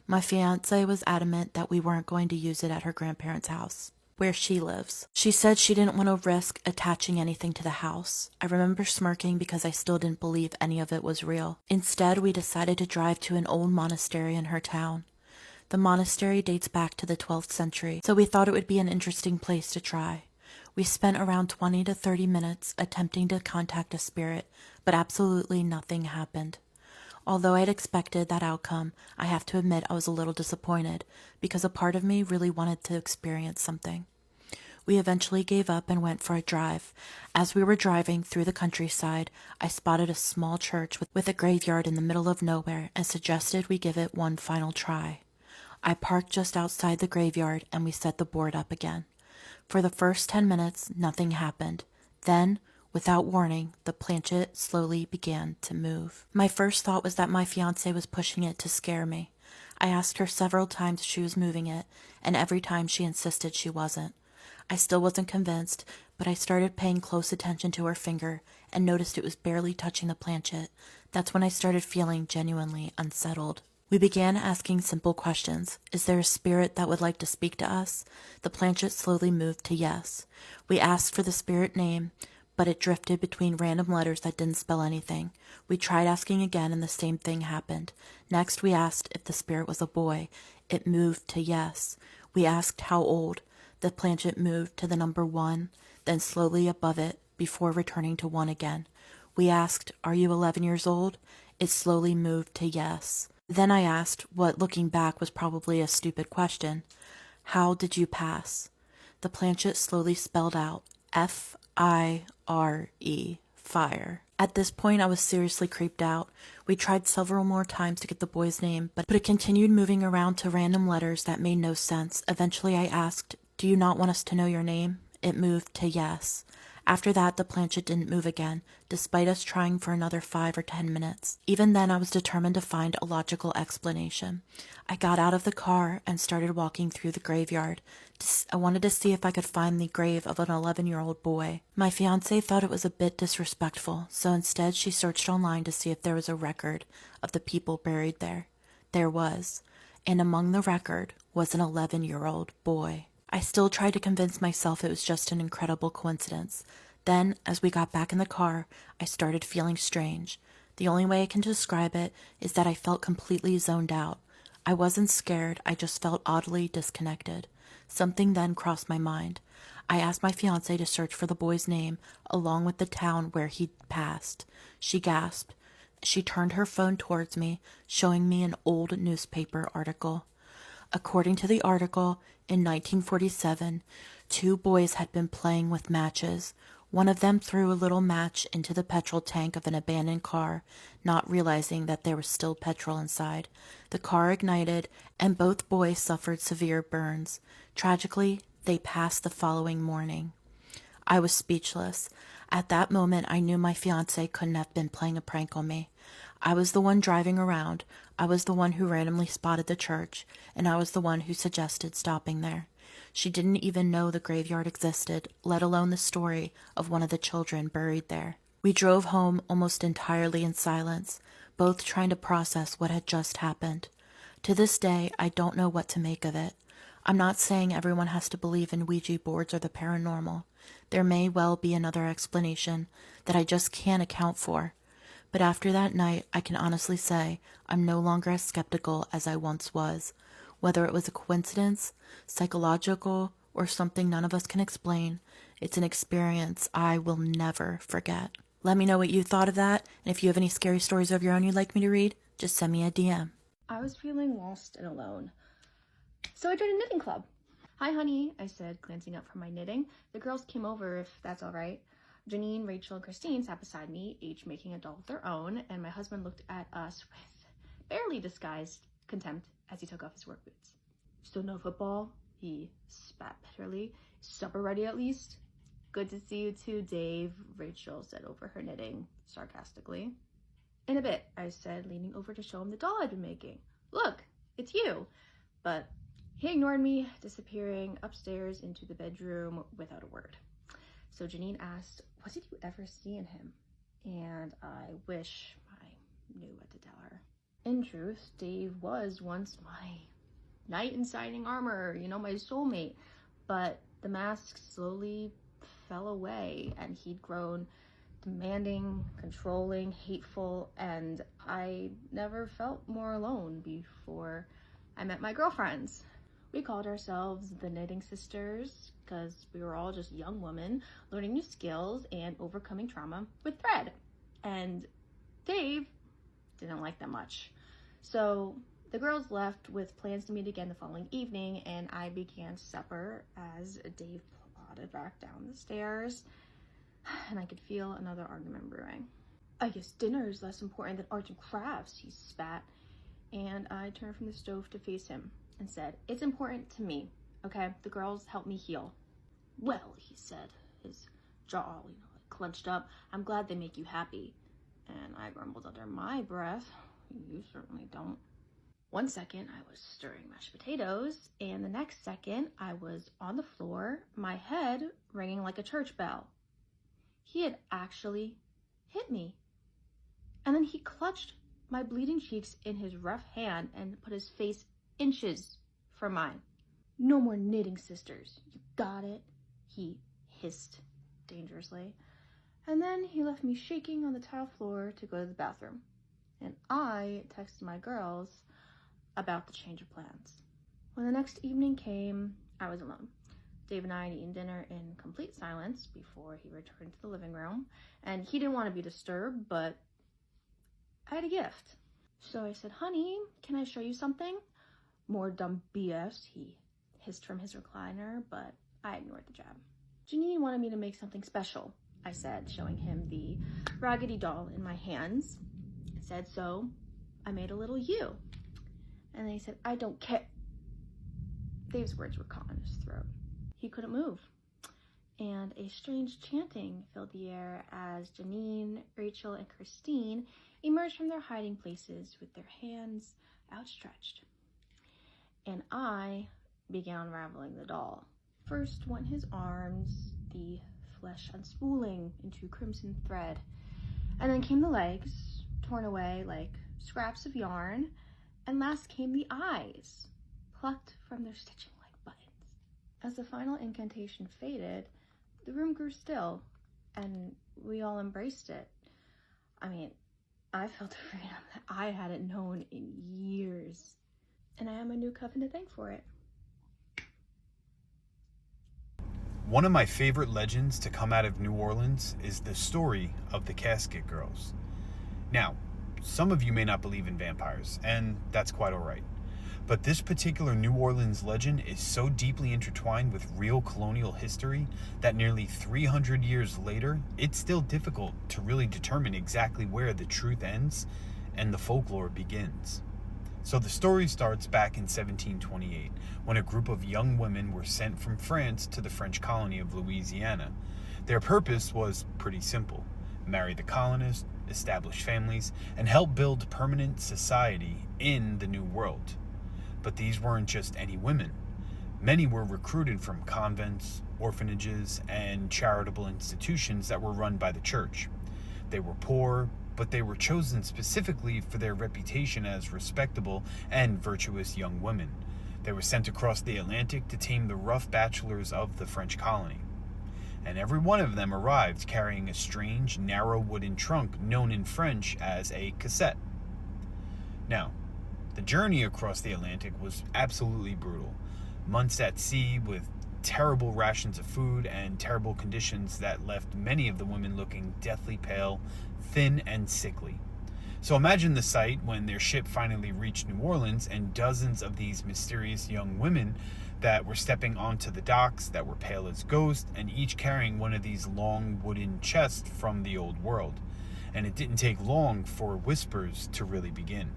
O: My fiancé was adamant that we weren't going to use it at her grandparents' house, where she lives. She said she didn't want to risk attaching anything to the house. I remember smirking because I still didn't believe any of it was real. Instead, we decided to drive to an old monastery in her town. The monastery dates back to the 12th century, so we thought it would be an interesting place to try. We spent around 20 to 30 minutes attempting to contact a spirit, but absolutely nothing happened. Although I'd expected that outcome, I have to admit I was a little disappointed because a part of me really wanted to experience something. We eventually gave up and went for a drive. As we were driving through the countryside, I spotted a small church with a graveyard in the middle of nowhere and suggested we give it one final try. I parked just outside the graveyard and we set the board up again. For the first 10 minutes, nothing happened. Then, without warning, the planchet slowly began to move. My first thought was that my fiancé was pushing it to scare me. I asked her several times if she was moving it, and every time she insisted she wasn't. I still wasn't convinced, but I started paying close attention to her finger and noticed it was barely touching the planchet. That's when I started feeling genuinely unsettled. We began asking simple questions. Is there a spirit that would like to speak to us? The planchet slowly moved to yes. We asked for the spirit name, but it drifted between random letters that didn't spell anything. We tried asking again and the same thing happened. Next, we asked if the spirit was a boy. It moved to yes. We asked how old. The planchet moved to the number 1, then slowly above it, before returning to 1 again. We asked, are you 11 years old? It slowly moved to yes. Then I asked what, looking back, was probably a stupid question. How did you pass? The planchet slowly spelled out F-I-R-E, fire. At this point, I was seriously creeped out. We tried several more times to get the boy's name, but it continued moving around to random letters that made no sense. Eventually, I asked, do you not want us to know your name? It moved to yes. After that, the planchette didn't move again, despite us trying for another 5 or 10 minutes. Even then, I was determined to find a logical explanation. I got out of the car and started walking through the graveyard. I wanted to see if I could find the grave of an 11-year-old boy. My fiancée thought it was a bit disrespectful, so instead she searched online to see if there was a record of the people buried there. There was, and among the record was an 11-year-old boy. I still tried to convince myself it was just an incredible coincidence. Then, as we got back in the car, I started feeling strange. The only way I can describe it is that I felt completely zoned out. I wasn't scared, I just felt oddly disconnected. Something then crossed my mind. I asked my fiancée to search for the boy's name, along with the town where he'd passed. She gasped. She turned her phone towards me, showing me an old newspaper article. According to the article, in 1947, 2 boys had been playing with matches. One of them threw a little match into the petrol tank of an abandoned car, not realizing that there was still petrol inside. The car ignited, and both boys suffered severe burns. Tragically, they passed the following morning. I was speechless. At that moment, I knew my fiancé couldn't have been playing a prank on me. I was the one driving around. I was the one who randomly spotted the church, and I was the one who suggested stopping there. She didn't even know the graveyard existed, let alone the story of one of the children buried there. We drove home almost entirely in silence, both trying to process what had just happened. To this day, I don't know what to make of it. I'm not saying everyone has to believe in Ouija boards or the paranormal. There may well be another explanation that I just can't account for. But after that night, I can honestly say I'm no longer as skeptical as I once was. Whether it was a coincidence, psychological, or something none of us can explain, it's an experience I will never forget. Let me know what you thought of that, and if you have any scary stories of your own you'd like me to read, just send me a DM.
P: I was feeling lost and alone, so I joined a knitting club. "Hi, honey," I said, glancing up from my knitting. The girls came over, if that's all right. Janine, Rachel, and Christine sat beside me, each making a doll of their own, and my husband looked at us with barely disguised contempt as he took off his work boots. "So no football?" he spat bitterly. "Supper ready at least?" "Good to see you too, Dave," Rachel said over her knitting, sarcastically. "In a bit," I said, leaning over to show him the doll I'd been making. "Look, it's you." But he ignored me, disappearing upstairs into the bedroom without a word. So Janine asked, "What did you ever see in him?" And I wish I knew what to tell her. In truth, Dave was once my knight in shining armor, my soulmate. But the mask slowly fell away, and he'd grown demanding, controlling, hateful, and I never felt more alone before I met my girlfriends. We called ourselves the Knitting Sisters because we were all just young women learning new skills and overcoming trauma with thread. And Dave didn't like that much. So the girls left with plans to meet again the following evening, and I began supper as Dave plodded back down the stairs, and I could feel another argument brewing. "I guess dinner is less important than arts and crafts," he spat, and I turned from the stove to face him and said, "It's important to me, okay? The girls help me heal." "Well," he said, his jaw, clenched up, "I'm glad they make you happy." And I grumbled under my breath, "You certainly don't." One second, I was stirring mashed potatoes, and the next second, I was on the floor, my head ringing like a church bell. He had actually hit me. And then he clutched my bleeding cheeks in his rough hand and put his face inches from mine. "No more knitting, sisters. You got it?" he hissed dangerously. And then he left me shaking on the tile floor to go to the bathroom. And I texted my girls about the change of plans. When the next evening came, I was alone. Dave and I had eaten dinner in complete silence before he returned to the living room, and he didn't want to be disturbed, but I had a gift. So I said, "Honey, can I show you something?" "More dumb BS," he hissed from his recliner, but I ignored the jab. "Janine wanted me to make something special," I said, showing him the raggedy doll in my hands. I said, "So I made a little you." And then he said, "I don't care." Dave's words were caught in his throat. He couldn't move. and a strange chanting filled the air as Janine, Rachel, and Christine emerged from their hiding places with their hands outstretched. And I began unraveling the doll. First went his arms, the flesh unspooling into crimson thread, and then came the legs, torn away like scraps of yarn, and last came the eyes, plucked from their stitching like buttons. As the final incantation faded, the room grew still, and we all embraced it. I mean, I felt a freedom that I hadn't known in years, and I have my new coven to thank for it.
Q: One of my favorite legends to come out of New Orleans is the story of the Casket Girls. Now, some of you may not believe in vampires, and that's quite alright. But this particular New Orleans legend is so deeply intertwined with real colonial history that nearly 300 years later, it's still difficult to really determine exactly where the truth ends and the folklore begins. So the story starts back in 1728, when a group of young women were sent from France to the French colony of Louisiana. Their purpose was pretty simple: marry the colonists, establish families, and help build permanent society in the New World. But these weren't just any women. Many were recruited from convents, orphanages, and charitable institutions that were run by the church. They were poor, but they were chosen specifically for their reputation as respectable and virtuous young women. They were sent across the Atlantic to tame the rough bachelors of the French colony. And every one of them arrived carrying a strange, narrow wooden trunk known in French as a cassette. Now, the journey across the Atlantic was absolutely brutal. Months at sea with terrible rations of food and terrible conditions that left many of the women looking deathly pale, thin, and sickly. So imagine the sight when their ship finally reached New Orleans and dozens of these mysterious young women that were stepping onto the docks that were pale as ghosts and each carrying one of these long wooden chests from the old world. And it didn't take long for whispers to really begin.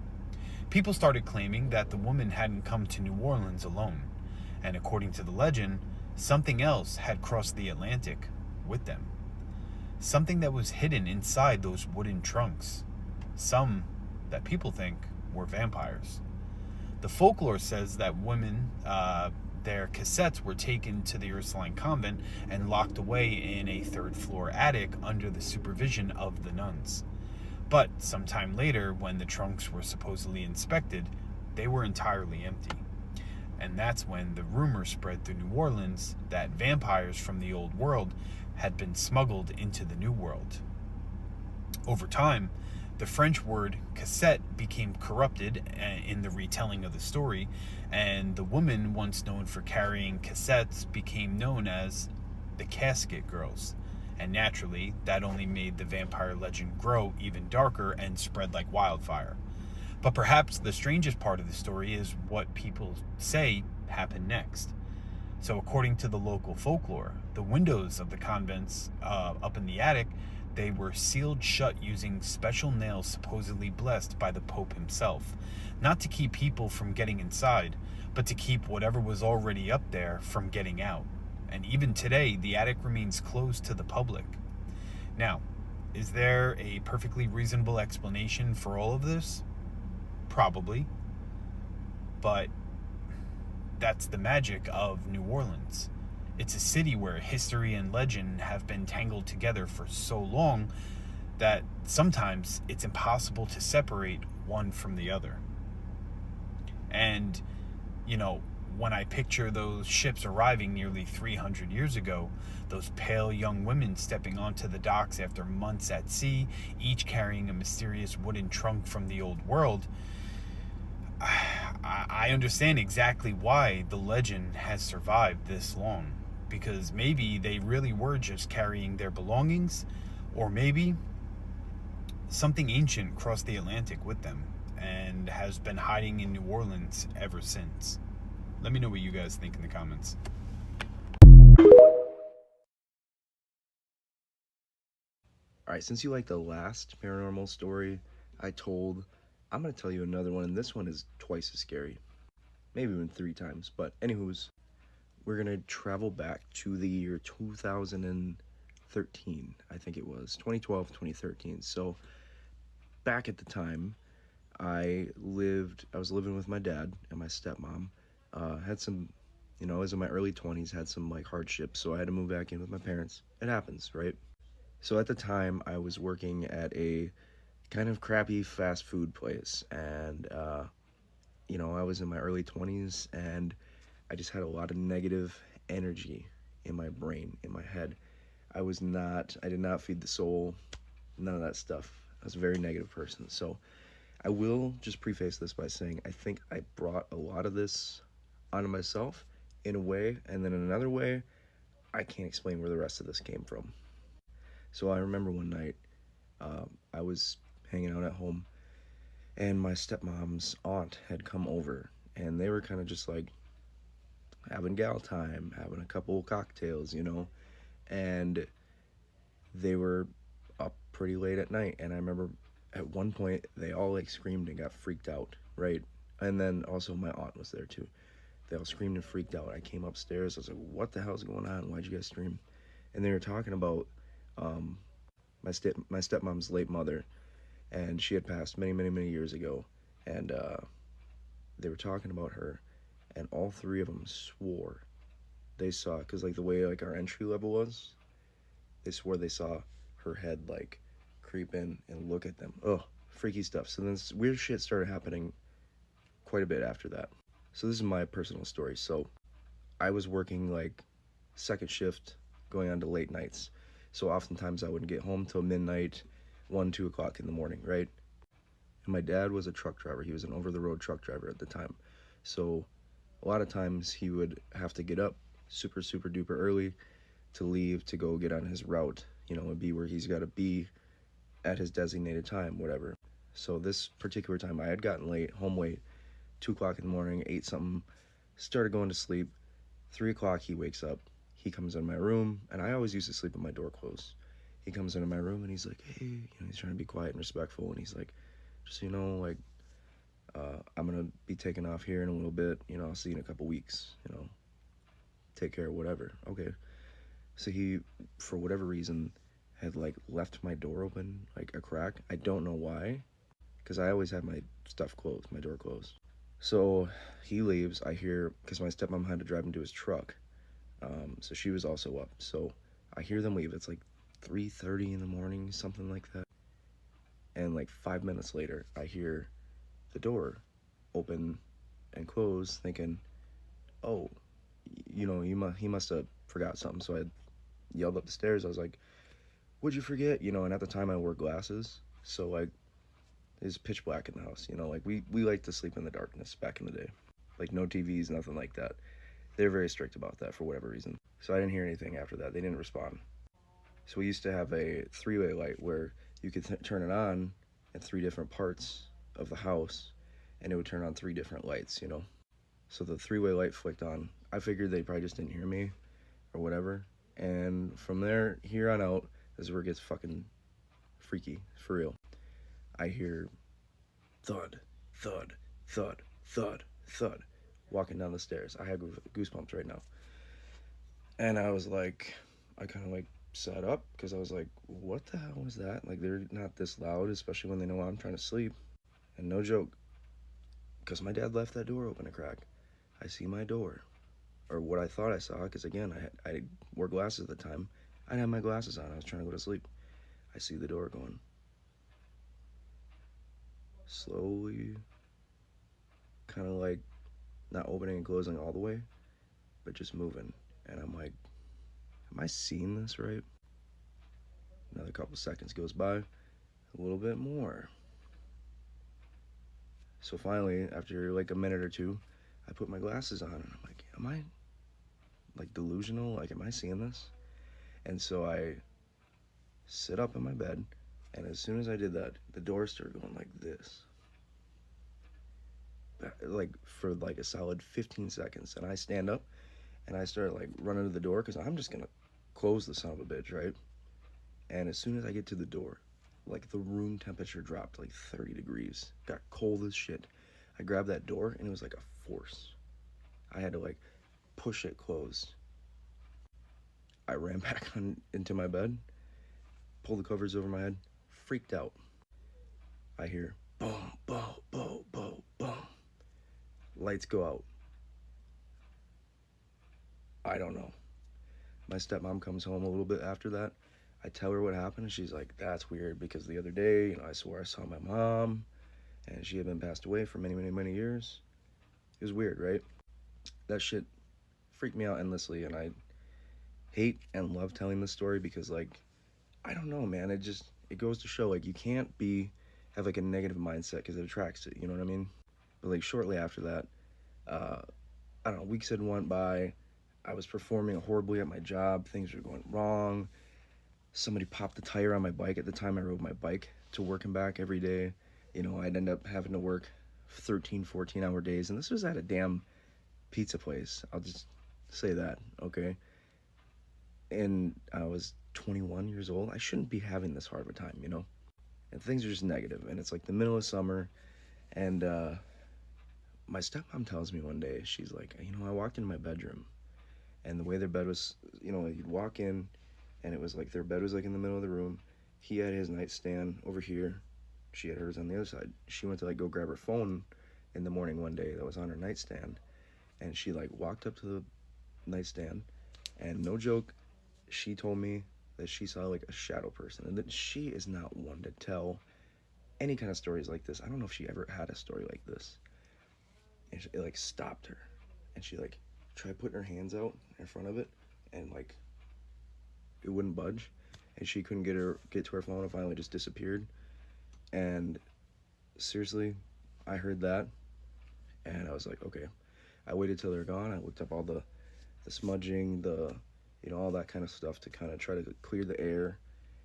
Q: People started claiming that the woman hadn't come to New Orleans alone, and according to the legend, something else had crossed the Atlantic with them. Something that was hidden inside those wooden trunks. Some that people think were vampires. The folklore says that women, their cassettes were taken to the Ursuline convent and locked away in a third-floor attic under the supervision of the nuns. But sometime later, when the trunks were supposedly inspected, they were entirely empty. And that's when the rumor spread through New Orleans that vampires from the old world had been smuggled into the New World. Over time, the French word cassette became corrupted in the retelling of the story, and the women once known for carrying cassettes became known as the Casket Girls. And naturally, that only made the vampire legend grow even darker and spread like wildfire. But perhaps the strangest part of the story is what people say happened next. So according to the local folklore, the windows of the convents up in the attic, they were sealed shut using special nails supposedly blessed by the Pope himself, not to keep people from getting inside, but to keep whatever was already up there from getting out. And even today, the attic remains closed to the public. Now, is there a perfectly reasonable explanation for all of this? Probably. But that's the magic of New Orleans. It's a city where history and legend have been tangled together for so long that sometimes it's impossible to separate one from the other. And, you know, when I picture those ships arriving nearly 300 years ago, those pale young women stepping onto the docks after months at sea, each carrying a mysterious wooden trunk from the old world, I understand exactly why the legend has survived this long. Because maybe they really were just carrying their belongings, or maybe something ancient crossed the Atlantic with them and has been hiding in New Orleans ever since. Let me know what you guys think in the comments.
R: Alright, since you like the last paranormal story I told, I'm going to tell you another one, and this one is twice as scary. Maybe even 3 times, but anywho's. we're gonna travel back to the year 2013. I think it was 2012, 2013. So back at the time, I was living with my dad and my stepmom. Had some, I was in my early 20s, had some like hardships, so I had to move back in with my parents. It happens, right? So at the time, I was working at a kind of crappy fast food place, and I was in my early 20s, and I just had a lot of negative energy in my brain, in my head. I did not feed the soul, none of that stuff. I was a very negative person. So I will just preface this by saying I think I brought a lot of this onto myself in a way, and then in another way, I can't explain where the rest of this came from. So I remember one night, I was hanging out at home, and my stepmom's aunt had come over, and they were kind of just like having gal time, having a couple cocktails, and they were up pretty late at night. And I remember at one point they all like screamed and got freaked out, right? And then also my aunt was there too. They all screamed and freaked out. I came upstairs. I was like, what the hell's going on? Why'd you guys scream? And they were talking about my stepmom's late mother, and she had passed many, many, many years ago. And they were talking about her, and all three of them swore they saw, because like the way like our entry level was, they swore they saw her head like creep in and look at them. Ugh, freaky stuff. So then weird shit started happening quite a bit after that. So this is my personal story. So I was working like second shift, going on to late nights. So oftentimes I wouldn't get home till midnight, 1, 2 o'clock in the morning, right? And my dad was a truck driver. He was an over-the-road truck driver at the time. So a lot of times he would have to get up super, super duper early to leave to go get on his route, and be where he's got to be at his designated time, whatever. So this particular time I had gotten home late, 2 o'clock in the morning, ate something, started going to sleep. 3 o'clock he wakes up. He comes in my room, and I always used to sleep with my door closed. He comes into my room and he's like, hey, he's trying to be quiet and respectful, and he's like, just I'm gonna be taking off here in a little bit, I'll see you in a couple weeks, take care of whatever. Okay. So he, for whatever reason, had like left my door open, like a crack. I don't know why, because I always have my stuff closed, my door closed. So he leaves. I hear, because my stepmom had to drive him to his truck, so she was also up. So I hear them leave. It's like 3:30 in the morning, something like that. And like 5 minutes later, I hear the door open and close, thinking, oh, he must have forgot something. So I yelled up the stairs. I was like, what'd you forget? And at the time I wore glasses, so like it's pitch black in the house. Like we like to sleep in the darkness back in the day. Like no TVs, nothing like that. They're very strict about that for whatever reason. So I didn't hear anything after that. They didn't respond. So we used to have a 3-way light where you could turn it on at 3 different parts of the house, and it would turn on 3 different lights, So the 3-way light flicked on. I figured they probably just didn't hear me or whatever. And from here on out, this is where it gets fucking freaky, for real. I hear thud, thud, thud, thud, thud, walking down the stairs. I have goosebumps right now. And I was like, I kind of like sat up, because I was like, what the hell was that? Like, they're not this loud, especially when they know I'm trying to sleep. And no joke, because my dad left that door open a crack. I see my door, or what I thought I saw, because again, I wore glasses at the time. I didn't have my glasses on. I was trying to go to sleep. I see the door going slowly, kind of like not opening and closing all the way, but just moving. And I'm like, am I seeing this right? Another couple seconds goes by, a little bit more. So finally, after like a minute or two, I put my glasses on, and I'm like, am I like delusional? Like, am I seeing this? And so I sit up in my bed, and as soon as I did that, the door started going like this, like for like a solid 15 seconds. And I stand up and I start like running to the door, because I'm just gonna close the son of a bitch, right? And as soon as I get to the door, like the room temperature dropped like 30 degrees, got cold as shit. I grabbed that door, and it was like a force. I had to like push it closed. I ran back into my bed, pulled the covers over my head, freaked out. I hear boom, boom, boom, boom, boom. Lights go out. I don't know. My stepmom comes home a little bit after that. I tell her what happened, and she's like, that's weird, because the other day, I swore I saw my mom, and she had been passed away for many, many, many years. It was weird, right? That shit freaked me out endlessly, and I hate and love telling this story because, I don't know, man, it goes to show, you can't have, a negative mindset because it attracts it, you know what I mean? But, shortly after that, I don't know, weeks had went by. I was performing horribly at my job. Things were going wrong. Somebody popped the tire on my bike. At the time, I rode my bike to work and back every day. I'd end up having to work 13, 14-hour days. And this was at a damn pizza place. I'll just say that, okay? And I was 21 years old. I shouldn't be having this hard of a time, And things are just negative. And it's the middle of summer. And my stepmom tells me one day, she's like, I walked into my bedroom. And the way their bed was, you'd walk in, and it was their bed was in the middle of the room. He had his nightstand over here. She had hers on the other side. She went to go grab her phone in the morning one day that was on her nightstand. And she walked up to the nightstand, and no joke, she told me that she saw a shadow person. And that she is not one to tell any kind of stories like this. I don't know if she ever had a story like this. And it stopped her. And she tried putting her hands out in front of it, and it wouldn't budge, and she couldn't get to her phone, and finally just disappeared. And seriously, I heard that, and I was like, okay. I waited till they're gone. I looked up all the smudging, all that kind of stuff to kind of try to clear the air,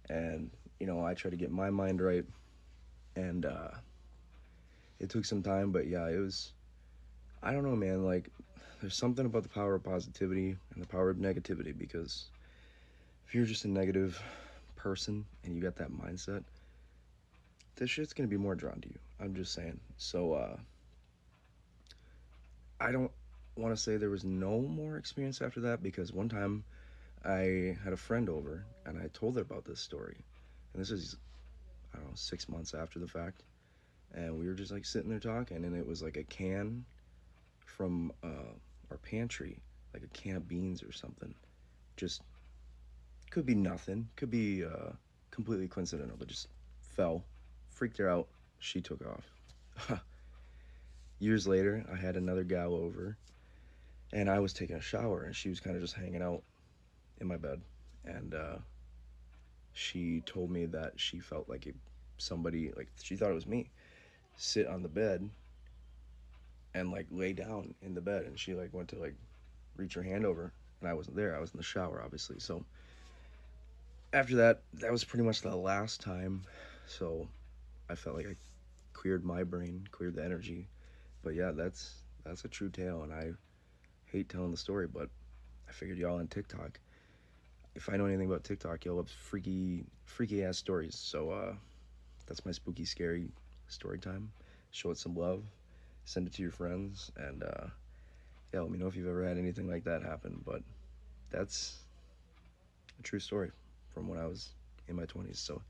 R: and I tried to get my mind right, and it took some time, but yeah, it was, I don't know, man, there's something about the power of positivity and the power of negativity, because if you're just a negative person and you got that mindset, this shit's gonna be more drawn to you. I'm just saying. So I don't want to say there was no more experience after that, because one time I had a friend over and I told her about this story, and this is, I don't know, 6 months after the fact, and we were just sitting there talking, and it was a can from our pantry, a can of beans or something. Just could be nothing, could be completely coincidental, but just fell, freaked her out. She took off. Years later, I had another gal over, and I was taking a shower, and she was kind of just hanging out in my bed, and she told me that she felt somebody, she thought it was me, sit on the bed and lay down in the bed, and she went to reach her hand over, and I wasn't there. I was in the shower, obviously. So after that was pretty much the last time. So I felt I cleared my brain, cleared the energy. But yeah, that's a true tale, and I hate telling the story, but I figured y'all on TikTok, if I know anything about TikTok, y'all love freaky ass stories. So that's my spooky, scary story time. Show it some love, send it to your friends, and yeah, let me know if you've ever had anything like that happen. But that's a true story from when I was in my 20s. So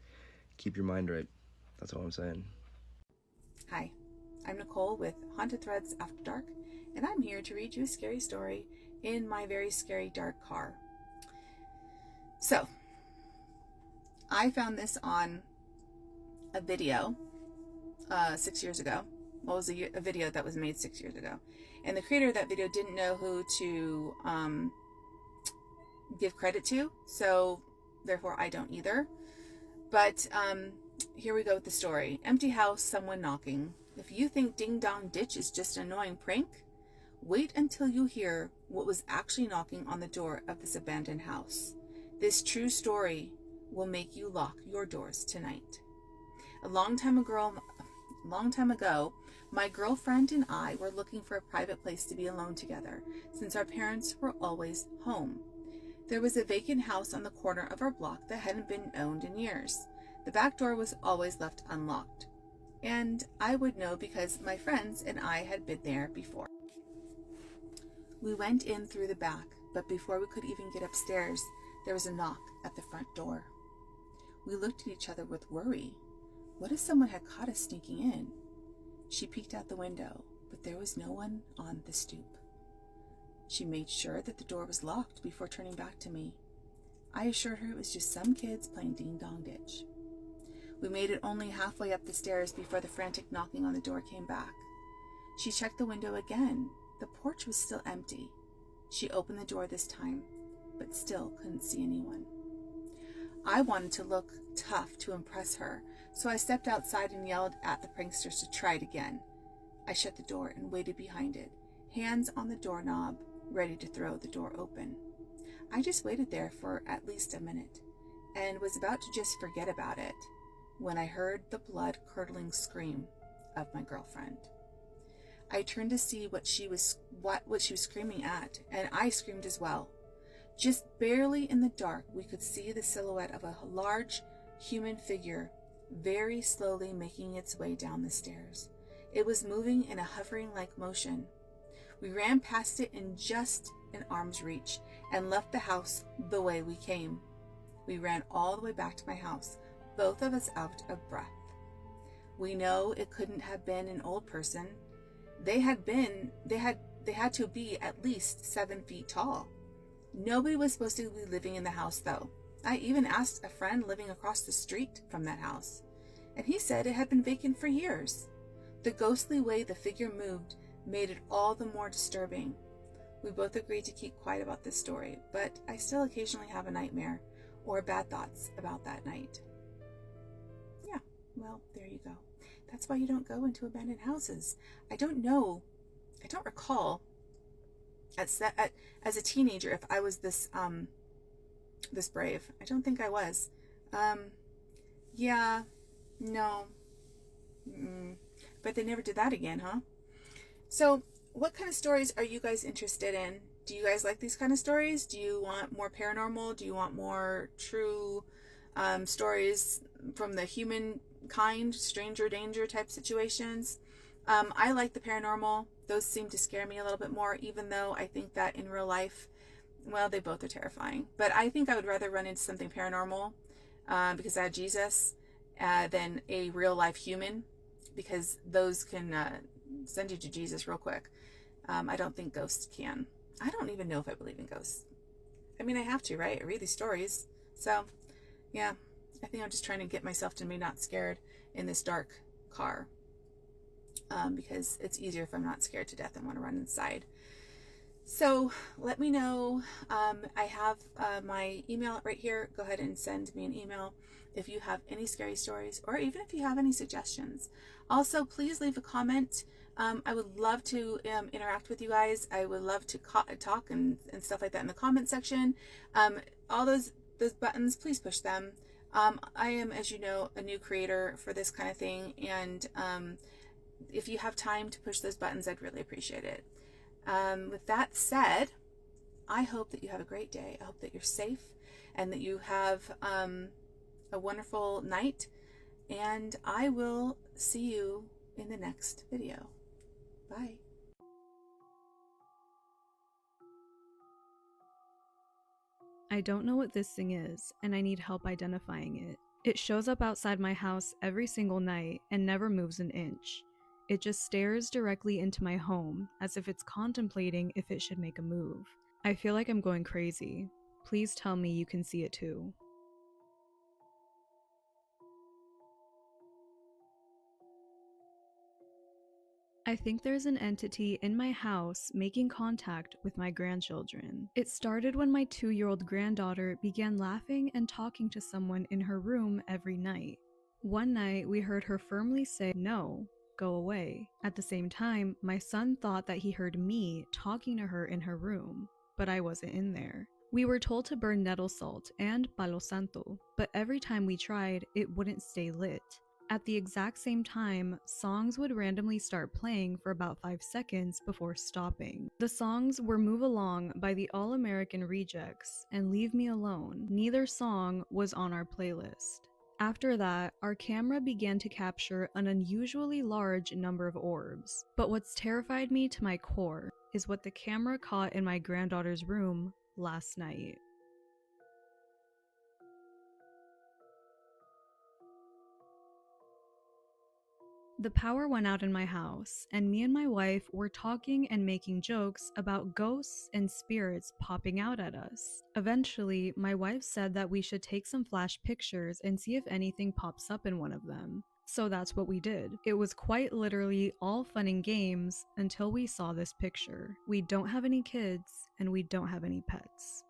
R: keep your mind right. That's all I'm saying.
S: Hi, I'm Nicole with Haunted Threads After Dark, and I'm here to read you a scary story in my very scary dark car. So, I found this on a video 6 years ago. Well, it was a video that was made 6 years ago. And the creator of that video didn't know who to give credit to, so therefore I don't either. But here we go with the story. Empty house, someone knocking. If you think Ding Dong Ditch is just an annoying prank, wait until you hear what was actually knocking on the door of this abandoned house. This true story will make you lock your doors tonight. A long time ago, my girlfriend and I were looking for a private place to be alone together, since our parents were always home. There was a vacant house on the corner of our block that hadn't been owned in years. The back door was always left unlocked, and I would know because my friends and I had been there before. We went in through the back, but before we could even get upstairs, there was a knock at the front door. We looked at each other with worry. What if someone had caught us sneaking in? She peeked out the window, but there was no one on the stoop. She made sure that the door was locked before turning back to me. I assured her it was just some kids playing ding-dong ditch. We made it only halfway up the stairs before the frantic knocking on the door came back. She checked the window again. The porch was still empty. She opened the door this time, but still couldn't see anyone. I wanted to look tough to impress her, so I stepped outside and yelled at the pranksters to try it again. I shut the door and waited behind it, hands on the doorknob, ready to throw the door open. I just waited there for at least a minute, and was about to just forget about it, when I heard the blood-curdling scream of my girlfriend. I turned to see what she was screaming at, and I screamed as well. Just barely in the dark, we could see the silhouette of a large human figure very slowly making its way down the stairs. It was moving in a hovering-like motion. We ran past it in just an arm's reach and left the house the way we came. We ran all the way back to my house, both of us out of breath. We know it couldn't have been an old person. They had to be at least 7 feet tall. Nobody was supposed to be living in the house, though. I even asked a friend living across the street from that house, and he said it had been vacant for years. The ghostly way the figure moved made it all the more disturbing. We both agreed to keep quiet about this story, but I still occasionally have a nightmare or bad thoughts about that night. Yeah, well, there you go. That's why you don't go into abandoned houses. I don't recall as a teenager if I was this brave. I don't think I was. Yeah, no. But they never did that again, huh? So, what kind of stories are you guys interested in? Do you guys like these kind of stories? Do you want more paranormal? Do you want more true stories from the human kind, stranger danger type situations? I like the paranormal. Those seem to scare me a little bit more, even though I think that in real life, well, they both are terrifying. But I think I would rather run into something paranormal because I had Jesus than a real life human, because those can send you to Jesus real quick. I don't think ghosts can. I don't even know if I believe in ghosts. I mean, I have to, right? I read these stories. So, yeah, I think I'm just trying to get myself to be not scared in this dark car. Because it's easier if I'm not scared to death and want to run inside. So let me know. I have my email right here. Go ahead and send me an email if you have any scary stories, or even if you have any suggestions. Also, please leave a comment. I would love to interact with you guys. I would love to talk and stuff like that in the comment section. All those buttons, please push them. I am, as you know, a new creator for this kind of thing, and if you have time to push those buttons, I'd really appreciate it. With that said, I hope that you have a great day. I hope that you're safe and that you have a wonderful night. And I will see you in the next video. Bye.
T: I don't know what this thing is, and I need help identifying it. It shows up outside my house every single night and never moves an inch. It just stares directly into my home, as if it's contemplating if it should make a move. I feel like I'm going crazy. Please tell me you can see it too. I think there's an entity in my house making contact with my grandchildren. It started when my 2-year-old granddaughter began laughing and talking to someone in her room every night. One night, we heard her firmly say, "No, go away." At the same time, my son thought that he heard me talking to her in her room, but I wasn't in there. We were told to burn nettle salt and palo santo, but every time we tried, it wouldn't stay lit. At the exact same time, songs would randomly start playing for about 5 seconds before stopping. The songs were Move Along by the All American Rejects and Leave Me Alone. Neither song was on our playlist. After that, our camera began to capture an unusually large number of orbs. But what's terrified me to my core is what the camera caught in my granddaughter's room last night. The power went out in my house, and me and my wife were talking and making jokes about ghosts and spirits popping out at us. Eventually, my wife said that we should take some flash pictures and see if anything pops up in one of them. So that's what we did. It was quite literally all fun and games until we saw this picture. We don't have any kids, and we don't have any pets.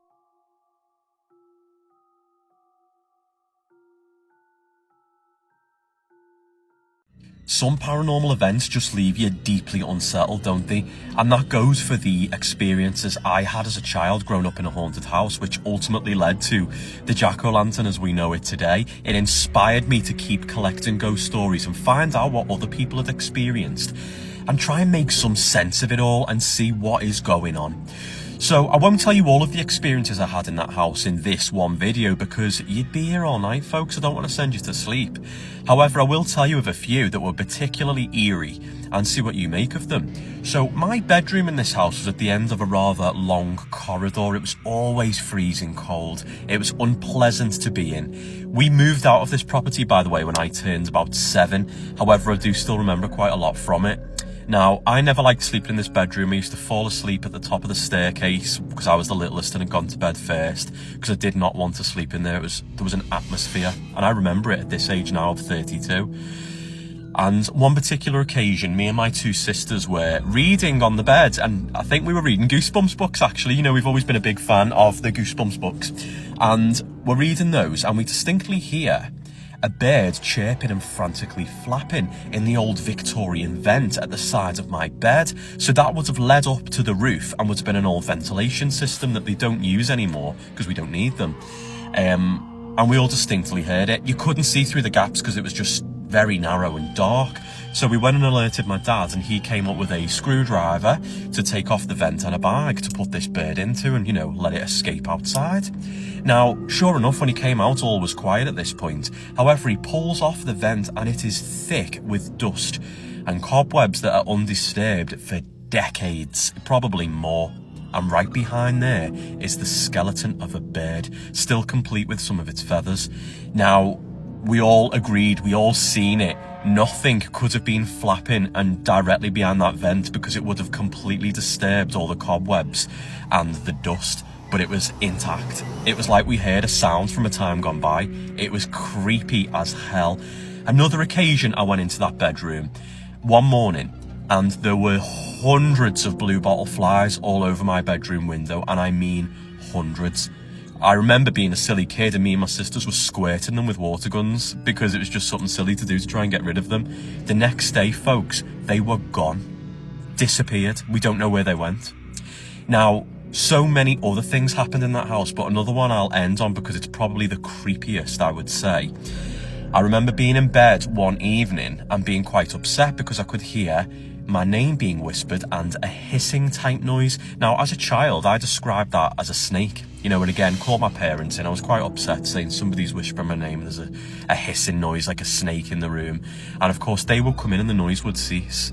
U: Some paranormal events just leave you deeply unsettled, don't they? And that goes for the experiences I had as a child growing up in a haunted house, which ultimately led to the jack-o'-lantern as we know it today. It inspired me to keep collecting ghost stories and find out what other people had experienced and try and make some sense of it all and see what is going on. So I won't tell you all of the experiences I had in that house in this one video because you'd be here all night, folks. I don't want to send you to sleep. However, I will tell you of a few that were particularly eerie and see what you make of them. So my bedroom in this house was at the end of a rather long corridor. It was always freezing cold. It was unpleasant to be in. We moved out of this property, by the way, when I turned about 7. However, I do still remember quite a lot from it. Now, I never liked sleeping in this bedroom. I used to fall asleep at the top of the staircase because I was the littlest and had gone to bed first because I did not want to sleep in there. There was an atmosphere, and I remember it at this age now of 32. And one particular occasion, me and my 2 sisters were reading on the bed, and I think we were reading Goosebumps books, actually. You know, we've always been a big fan of the Goosebumps books. And we're reading those, and we distinctly hear a bird chirping and frantically flapping in the old Victorian vent at the side of my bed. So that would have led up to the roof and would have been an old ventilation system that they don't use anymore because we don't need them. And we all distinctly heard it. You couldn't see through the gaps because it was just very narrow and dark. So we went and alerted my dad, and he came up with a screwdriver to take off the vent and a bag to put this bird into and, you know, let it escape outside. Now, sure enough, when he came out, all was quiet at this point. However, he pulls off the vent and it is thick with dust and cobwebs that are undisturbed for decades, probably more. And right behind there is the skeleton of a bird, still complete with some of its feathers. Now, we all agreed, we all seen it. Nothing could have been flapping and directly behind that vent because it would have completely disturbed all the cobwebs and the dust, but it was intact. It was like we heard a sound from a time gone by. It was creepy as hell. Another occasion I went into that bedroom one morning and there were hundreds of blue bottle flies all over my bedroom window, and I mean hundreds. I remember being a silly kid and me and my sisters were squirting them with water guns because it was just something silly to do to try and get rid of them. The next day, folks, they were gone. Disappeared. We don't know where they went. Now, so many other things happened in that house, but another one I'll end on because it's probably the creepiest, I would say. I remember being in bed one evening and being quite upset because I could hear my name being whispered and a hissing type noise. Now, as a child, I described that as a snake, you know, and again, called my parents and I was quite upset saying somebody's whispering my name. There's a hissing noise like a snake in the room. And of course, they would come in and the noise would cease.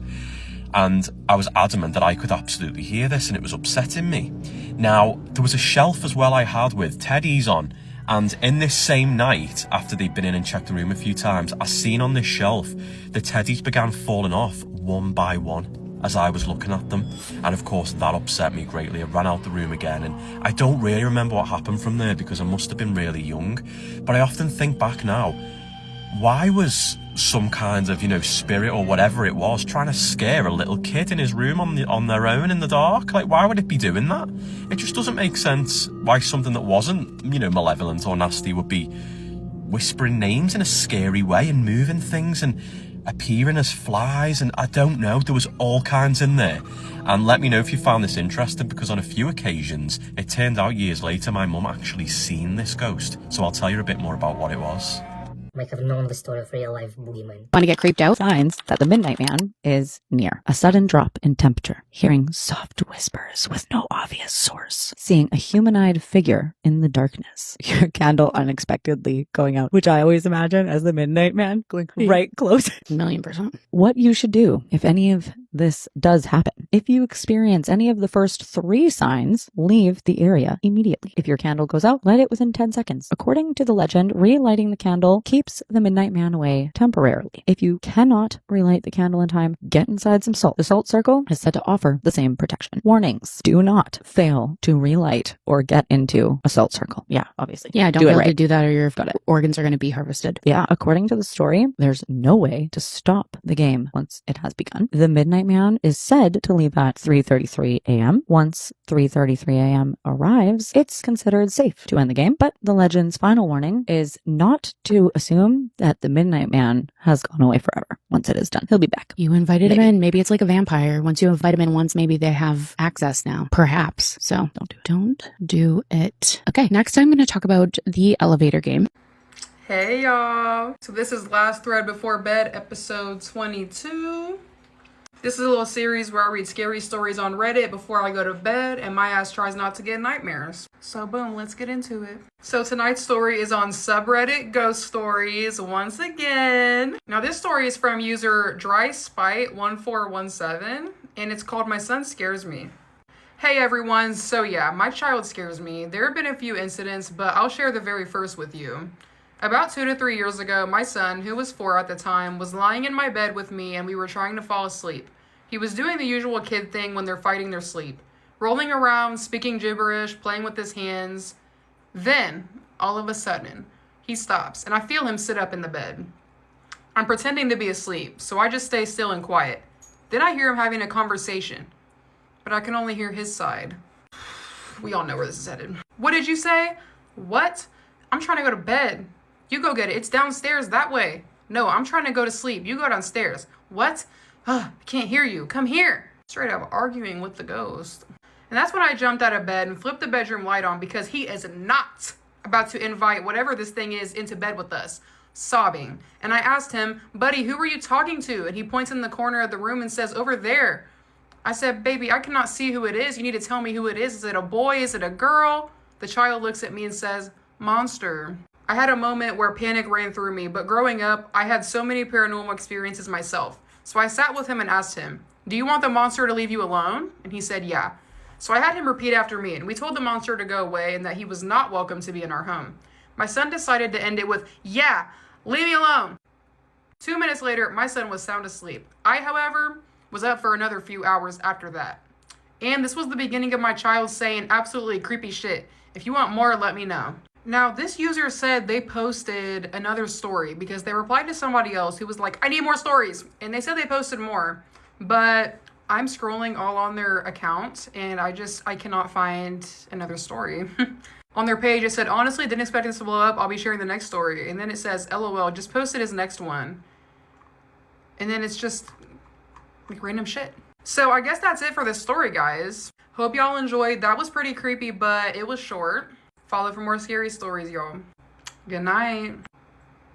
U: And I was adamant that I could absolutely hear this and it was upsetting me. Now, there was a shelf as well I had with teddies on. And in this same night, after they'd been in and checked the room a few times, I seen on this shelf, the teddies began falling off one by one as I was looking at them. And of course, that upset me greatly. I ran out the room again, and I don't really remember what happened from there because I must have been really young. But I often think back now, why was some kind of, you know, spirit or whatever it was trying to scare a little kid in his room on their own in the dark? Like, why would it be doing that? It just doesn't make sense why something that wasn't, you know, malevolent or nasty would be whispering names in a scary way and moving things and appearing as flies, and I don't know, there was all kinds in there. And let me know if you found this interesting, because on a few occasions it turned out years later my mum actually seen this ghost, so I'll tell you a bit more about what it was.
A: might have known the story of real life boogeyman.
V: Want to get creeped out? Signs that the Midnight Man is near. A sudden drop in temperature. Hearing soft whispers with no obvious source. Seeing a humanoid figure in the darkness. Your candle unexpectedly going out, which I always imagine as the Midnight Man going right close. 1,000,000%. What you should do if any of this does happen. If you experience any of the first 3 signs, leave the area immediately. If your candle goes out, light it within 10 seconds. According to the legend, relighting the candle keeps the Midnight Man away temporarily. If you cannot relight the candle in time, get inside some salt. The salt circle is said to offer the same protection. Warnings: do not fail to relight or get into a salt circle. Yeah, obviously.
W: Yeah, don't
V: do
W: be
V: it
W: able
V: right.
W: to do that or your organs are going to be harvested.
V: Yeah, according to the story, there's no way to stop the game once it has begun. The Midnight Man is said to leave at 3:33 a.m. Once 3:33 a.m. arrives, it's considered safe to end the game, but the legend's final warning is not to assume that the Midnight Man has gone away forever. Once it is done, he'll be back.
W: You invited him in. Maybe it's like a vampire. Once you invite him in once, maybe they have access now. Perhaps. So don't do it. Okay, next I'm going to talk about the elevator game.
X: Hey y'all. So this is Last Thread Before Bed, episode 22. This is a little series where I read scary stories on Reddit before I go to bed, and my ass tries not to get nightmares. So boom, let's get into it. So tonight's story is on subreddit Ghost Stories once again. Now this story is from user DrySpite1417, and it's called My Son Scares Me. Hey everyone, so yeah, my child scares me. There have been a few incidents, but I'll share the very first with you. About 2 to 3 years ago, my son, who was 4 at the time, was lying in my bed with me and we were trying to fall asleep. He was doing the usual kid thing when they're fighting their sleep. Rolling around, speaking gibberish, playing with his hands. Then, all of a sudden, he stops and I feel him sit up in the bed. I'm pretending to be asleep, so I just stay still and quiet. Then I hear him having a conversation, but I can only hear his side. We all know where this is headed. What did you say? What? I'm trying to go to bed. You go get it. It's downstairs that way. No, I'm trying to go to sleep. You go downstairs. What? I can't hear you. Come here. Straight up arguing with the ghost. And that's when I jumped out of bed and flipped the bedroom light on because he is not about to invite whatever this thing is into bed with us, sobbing. And I asked him, buddy, who were you talking to? And he points in the corner of the room and says, over there. I said, baby, I cannot see who it is. You need to tell me who it is. Is it a boy? Is it a girl? The child looks at me and says, monster. I had a moment where panic ran through me, but growing up, I had so many paranormal experiences myself. So I sat with him and asked him, do you want the monster to leave you alone? And he said, yeah. So I had him repeat after me, and we told the monster to go away and that he was not welcome to be in our home. My son decided to end it with, yeah, leave me alone. 2 minutes later, my son was sound asleep. I, however, was up for another few hours after that. And this was the beginning of my child saying absolutely creepy shit. If you want more, let me know. Now, this user said they posted another story because they replied to somebody else who was like, I need more stories. And they said they posted more, but I'm scrolling all on their account and I cannot find another story. On their page, it said, honestly, didn't expect this to blow up. I'll be sharing the next story. And then it says, LOL, just posted his next one. And then it's just like random shit. So I guess that's it for this story, guys. Hope y'all enjoyed. That was pretty creepy, but it was short. Follow for more scary stories, y'all. Good night.